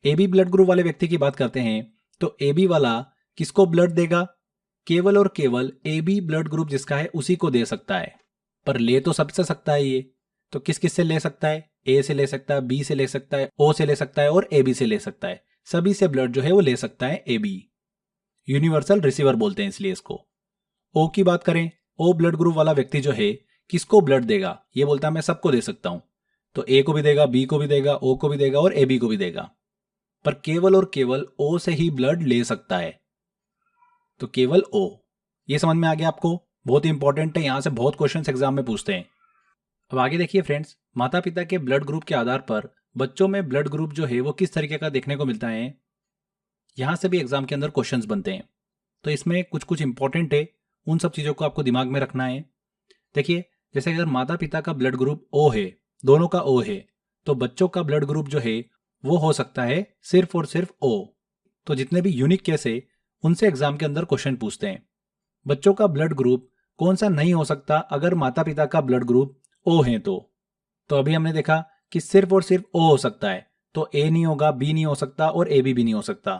AB ब्लड ग्रुप वाले व्यक्ति की बात करते हैं तो AB वाला किसको ब्लड देगा? केवल और केवल AB ब्लड ग्रुप जिसका है उसी को दे सकता है, पर ले तो सबसे सकता है ये। तो किस किस से ले सकता है? A से ले सकता है, B से ले सकता है, O से ले सकता है और AB से ले सकता है। सभी से ब्लड जो है वो ले सकता है AB। यूनिवर्सल रिसीवर बोलते हैं इसलिए इसको। O की बात करें, O ब्लड ग्रुप वाला व्यक्ति जो है किसको ब्लड देगा, ये बोलता है मैं सबको दे सकता हूं, तो ए को भी देगा, बी को भी देगा, ओ को भी देगा और ए बी को भी देगा, पर केवल और केवल ओ से ही ब्लड ले सकता है, तो केवल ओ। ये समझ में आ गया आपको, बहुत इंपॉर्टेंट है, यहां से बहुत क्वेश्चन एग्जाम में पूछते हैं। अब आगे देखिए फ्रेंड्स, माता पिता के ब्लड ग्रुप के आधार पर बच्चों में ब्लड ग्रुप जो है वो किस तरीके का देखने को मिलता है, यहां से भी एग्जाम के अंदर क्वेश्चंस बनते हैं। तो इसमें कुछ कुछ इंपॉर्टेंट है, उन सब चीज़ों को आपको दिमाग में रखना है। देखिए, जैसे अगर माता पिता का ब्लड ग्रुप ओ है, दोनों का ओ है, तो बच्चों का ब्लड ग्रुप जो है वो हो सकता है सिर्फ और सिर्फ ओ। तो जितने भी यूनिक केस है उनसे एग्जाम के अंदर क्वेश्चन पूछते हैं। बच्चों का ब्लड ग्रुप कौन सा नहीं हो सकता अगर माता पिता का ब्लड ग्रुप ओ है तो अभी हमने देखा कि सिर्फ और सिर्फ ओ हो सकता है, तो ए नहीं होगा, बी नहीं हो सकता और ए बी भी नहीं हो सकता।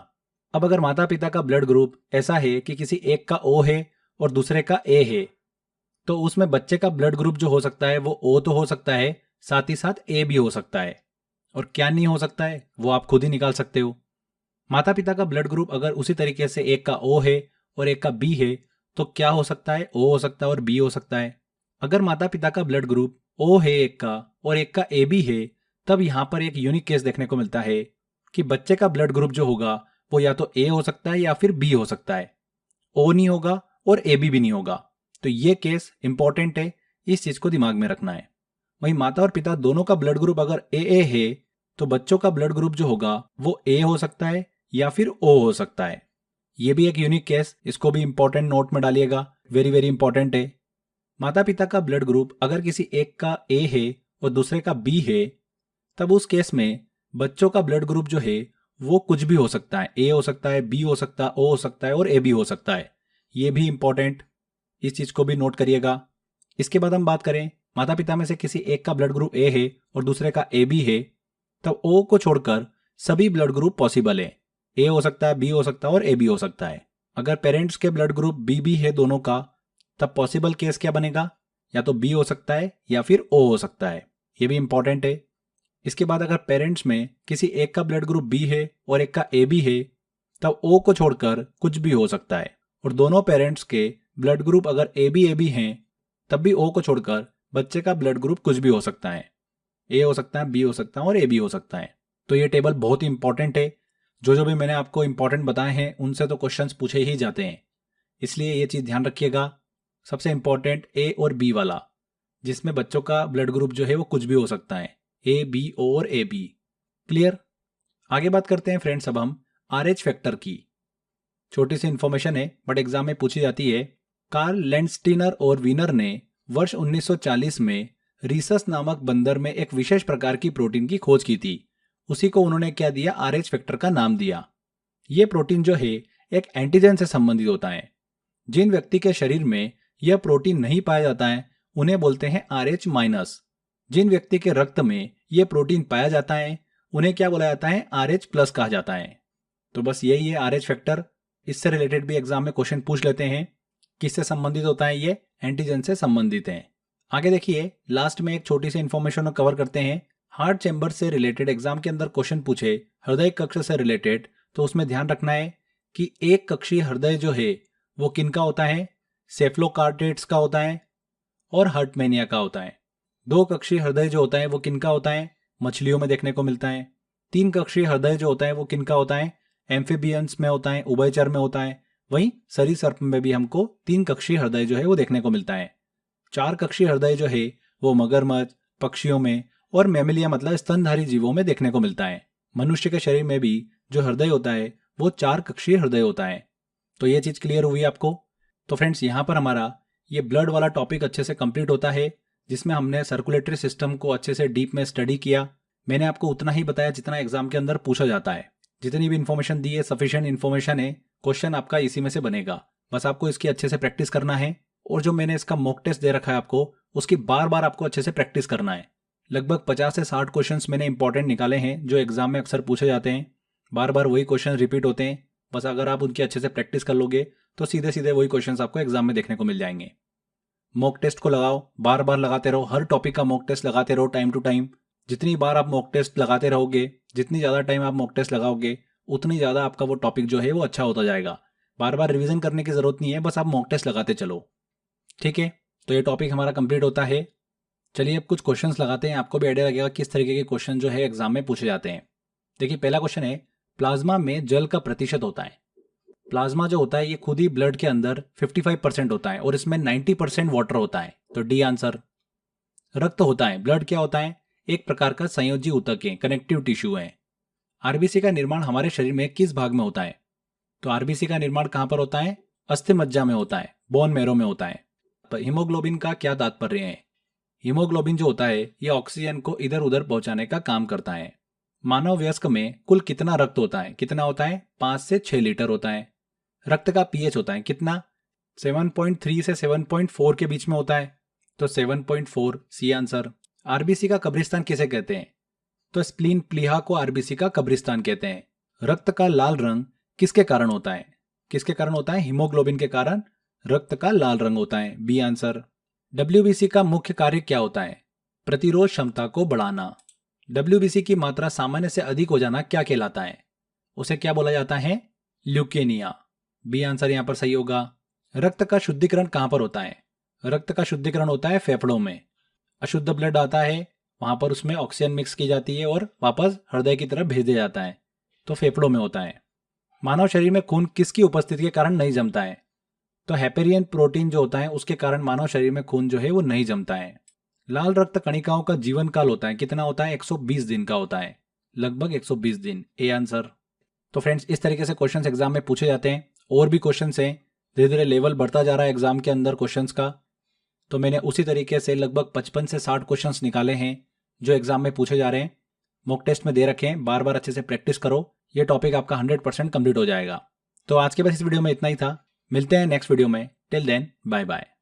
अब अगर माता पिता का ब्लड ग्रुप ऐसा है कि किसी एक का ओ है और दूसरे का ए है, तो उसमें बच्चे का ब्लड ग्रुप जो हो सकता है वो ओ तो हो सकता है, साथ ही साथ ए भी हो सकता है। और क्या नहीं हो सकता है वो आप खुद ही निकाल सकते हो। माता पिता का ब्लड ग्रुप अगर उसी तरीके से एक का ओ है और एक का बी है, तो क्या हो सकता है, ओ हो सकता है और बी हो सकता है। अगर माता पिता का ब्लड ग्रुप ओ है एक का और एक का ए बी है, तब यहां पर एक यूनिक केस देखने को मिलता है कि बच्चे का ब्लड ग्रुप जो होगा वो या तो ए हो सकता है या फिर बी हो सकता है, ओ नहीं होगा और ए बी भी नहीं होगा। तो ये केस इंपॉर्टेंट है, इस चीज को दिमाग में रखना है। वहीं माता और पिता दोनों का ब्लड ग्रुप अगर ए है, तो बच्चों का ब्लड ग्रुप जो होगा वो ए हो सकता है या फिर ओ हो सकता है। ये भी एक यूनिक केस, इसको भी इंपॉर्टेंट नोट में डालिएगा, वेरी वेरी इंपॉर्टेंट है। माता पिता का ब्लड ग्रुप अगर किसी एक का ए है और दूसरे का बी है, तब उस केस में बच्चों का ब्लड ग्रुप जो है वो कुछ भी हो सकता है, ए हो सकता है, बी हो सकता है, ओ हो सकता है और ए बी हो सकता है। ये भी इंपॉर्टेंट, इस चीज को भी नोट करिएगा। इसके बाद हम बात करें, माता पिता में से किसी एक का ब्लड ग्रुप ए है और दूसरे का ए बी है, तब ओ को छोड़कर सभी ब्लड ग्रुप पॉसिबल है। ए हो सकता है, बी हो सकता है और ए बी हो सकता है। अगर पेरेंट्स के ब्लड ग्रुप बी बी है दोनों का, तब पॉसिबल केस क्या बनेगा, या तो बी हो सकता है या फिर ओ हो सकता है। ये भी इंपॉर्टेंट है। इसके बाद अगर पेरेंट्स में किसी एक का ब्लड ग्रुप बी है और एक का ए बी है, तब ओ को छोड़कर कुछ भी हो सकता है। और दोनों पेरेंट्स के ब्लड ग्रुप अगर ए बी हैं, तब भी ओ को छोड़कर बच्चे का ब्लड ग्रुप कुछ भी हो सकता है, ए हो सकता है, बी हो सकता है और ए बी हो सकता है। तो ये टेबल बहुत ही इंपॉर्टेंट है, जो भी मैंने आपको इंपॉर्टेंट बताए हैं उनसे तो क्वेश्चंस पूछे ही जाते हैं, इसलिए ये चीज़ ध्यान रखिएगा। सबसे इंपॉर्टेंट ए और बी वाला, जिसमें बच्चों का ब्लड ग्रुप जो है वो कुछ भी हो सकता है, ए बी ओ और ए बी। क्लियर। आगे बात करते हैं फ्रेंड्स अब हम RH फैक्टर की। छोटी सी इंफॉर्मेशन है बट एग्जाम में पूछी जाती है। कार्ल लैंडस्टीनर और वीनर ने वर्ष 1940 में रीसस नामक बंदर में एक विशेष प्रकार की प्रोटीन की खोज की थी। उसी को उन्होंने क्या दिया, RH फैक्टर का नाम दिया। यह प्रोटीन जो है एक एंटीजन से संबंधित होता है। जिन व्यक्ति के शरीर में यह प्रोटीन नहीं पाया जाता है उन्हें बोलते हैं RH-। जिन व्यक्ति के रक्त में यह प्रोटीन पाया जाता है उन्हें क्या बोला जाता है, RH+ कहा जाता है। तो बस यही है RH फैक्टर। इससे रिलेटेड भी एग्जाम में क्वेश्चन पूछ लेते हैं, किससे संबंधित होता है, ये एंटीजन से संबंधित है। आगे देखिए, लास्ट में एक छोटी सी इंफॉर्मेशन कवर करते हैं। हार्ट चैम्बर से रिलेटेड एग्जाम के अंदर क्वेश्चन पूछे हृदय कक्ष से रिलेटेड, तो उसमें ध्यान रखना है कि एक कक्षीय हृदय जो है वो किनका होता है, सेफ्लोकार्डेट्स का होता है और हर्टमेनिया का होता है। दो कक्षीय हृदय जो होता है वो किनका होता है, मछलियों में देखने को मिलता है। तीन कक्षीय हृदय जो होता है वो किनका होता है, एम्फीबियंस में होता है, उभयचर में होता है। वहीं सरीसृप में भी हमको तीन कक्षीय हृदय जो है वो देखने को मिलता है। चार कक्षीय हृदय जो है वो मगरमच्छ, पक्षियों में और मैमिलिया मतलब स्तनधारी जीवों में देखने को मिलता है। मनुष्य के शरीर में भी जो हृदय होता है वो चार कक्षीय हृदय होता है। तो ये चीज क्लियर हुई आपको। तो फ्रेंड्स, यहाँ पर हमारा ये ब्लड वाला टॉपिक अच्छे से कंप्लीट होता है, जिसमें हमने सर्कुलेटरी सिस्टम को अच्छे से डीप में स्टडी किया। मैंने आपको उतना ही बताया जितना एग्जाम के अंदर पूछा जाता है। जितनी भी इन्फॉर्मेशन दी है सफिशिएंट इन्फॉर्मेशन है, क्वेश्चन आपका इसी में से बनेगा। बस आपको इसकी अच्छे से प्रैक्टिस करना है, और जो मैंने इसका मॉक टेस्ट दे रखा है आपको, उसकी बार बार आपको अच्छे से प्रैक्टिस करना है। लगभग 50 से 60 क्वेश्चंस मैंने इंपॉर्टेंट निकाले हैं जो एग्जाम में अक्सर पूछे जाते हैं। बार बार वही क्वेश्चन रिपीट होते हैं, बस अगर आप उनकी अच्छे से प्रैक्टिस कर लोगे तो सीधे सीधे वही क्वेश्चंस आपको एग्जाम में देखने को मिल जाएंगे। मॉक टेस्ट को लगाओ, बार बार लगाते रहो, हर टॉपिक का मॉक टेस्ट लगाते रहो टाइम टू टाइम। जितनी बार आप मॉक टेस्ट लगाते रहोगे, जितनी ज़्यादा टाइम आप मॉक टेस्ट लगाओगे, उतनी ज़्यादा आपका वो टॉपिक जो है वो अच्छा होता जाएगा। बार बार रिवीजन करने की ज़रूरत नहीं है, बस आप मॉक टेस्ट लगाते चलो। ठीक है, तो ये टॉपिक हमारा कंप्लीट होता है। चलिए अब कुछ क्वेश्चंस लगाते हैं, आपको भी आइडिया लगेगा किस तरीके के क्वेश्चन जो है एग्जाम में पूछे जाते हैं। देखिए पहला क्वेश्चन है, प्लाज्मा में जल का प्रतिशत होता है। प्लाज्मा जो होता है ये खुद ही ब्लड के अंदर 55% होता है और इसमें 90% वाटर होता है, तो डी आंसर। रक्त होता है, ब्लड क्या होता है, एक प्रकार का संयोजी ऊतक है, कनेक्टिव टिश्यू है। आरबीसी का निर्माण हमारे शरीर में किस भाग में होता है, तो आरबीसी का निर्माण कहां पर होता है, अस्थि मज्जा में होता है, बोन मैरो में होता है। तो हीमोग्लोबिन का क्या तात्पर्य है, हीमोग्लोबिन जो होता है ये ऑक्सीजन को इधर उधर पहुंचाने का काम करता है। मानव वयस्क में कुल कितना रक्त होता है, कितना होता है, 5 से 6 लीटर होता है। रक्त का पीएच होता है कितना, 7.3 से 7.4 के बीच में होता है, तो 7.4 सी आंसर। आरबीसी का कब्रिस्तान किसे कहते हैं, तो स्प्लीन प्लीहा को आरबीसी का कब्रिस्तान कहते हैं। रक्त का लाल रंग किसके कारण होता है, किसके कारण होता है, हीमोग्लोबिन के कारण रक्त का लाल रंग होता है, बी आंसर। डब्ल्यूबीसी का मुख्य कार्य क्या होता है, प्रतिरोध क्षमता को बढ़ाना। डब्ल्यूबीसी की मात्रा सामान्य से अधिक हो जाना क्या कहलाता है, उसे क्या बोला जाता है, ल्यूकेनिया, बी आंसर यहां पर सही होगा। रक्त का शुद्धिकरण कहां पर होता है, रक्त का शुद्धिकरण होता है फेफड़ों में। अशुद्ध ब्लड आता है वहां पर उसमें ऑक्सीजन मिक्स की जाती है और वापस हृदय की तरफ भेज दिया जाता है, तो फेफड़ों में होता है। मानव शरीर में खून किसकी उपस्थिति के कारण नहीं जमता है, तो हेपेरियन प्रोटीन जो होता है उसके कारण मानव शरीर में खून जो है वो नहीं जमता है। लाल रक्त कणिकाओं का जीवन काल होता है कितना होता है, 120 दिन का होता है, लगभग 120 दिन, ए आंसर। तो फ्रेंड्स इस तरीके से क्वेश्चंस एग्जाम में पूछे जाते हैं। और भी क्वेश्चंस हैं, धीरे धीरे लेवल बढ़ता जा रहा है एग्जाम के अंदर क्वेश्चंस का, तो मैंने उसी तरीके से लगभग 55 से 60 क्वेश्चंस निकाले हैं जो एग्जाम में पूछे जा रहे हैं। मॉक टेस्ट में दे रखे हैं, बार बार अच्छे से प्रैक्टिस करो, ये टॉपिक आपका 100% कंप्लीट हो जाएगा। तो आज के बस इस वीडियो में इतना ही था, मिलते हैं नेक्स्ट वीडियो में, टिल देन बाय बाय।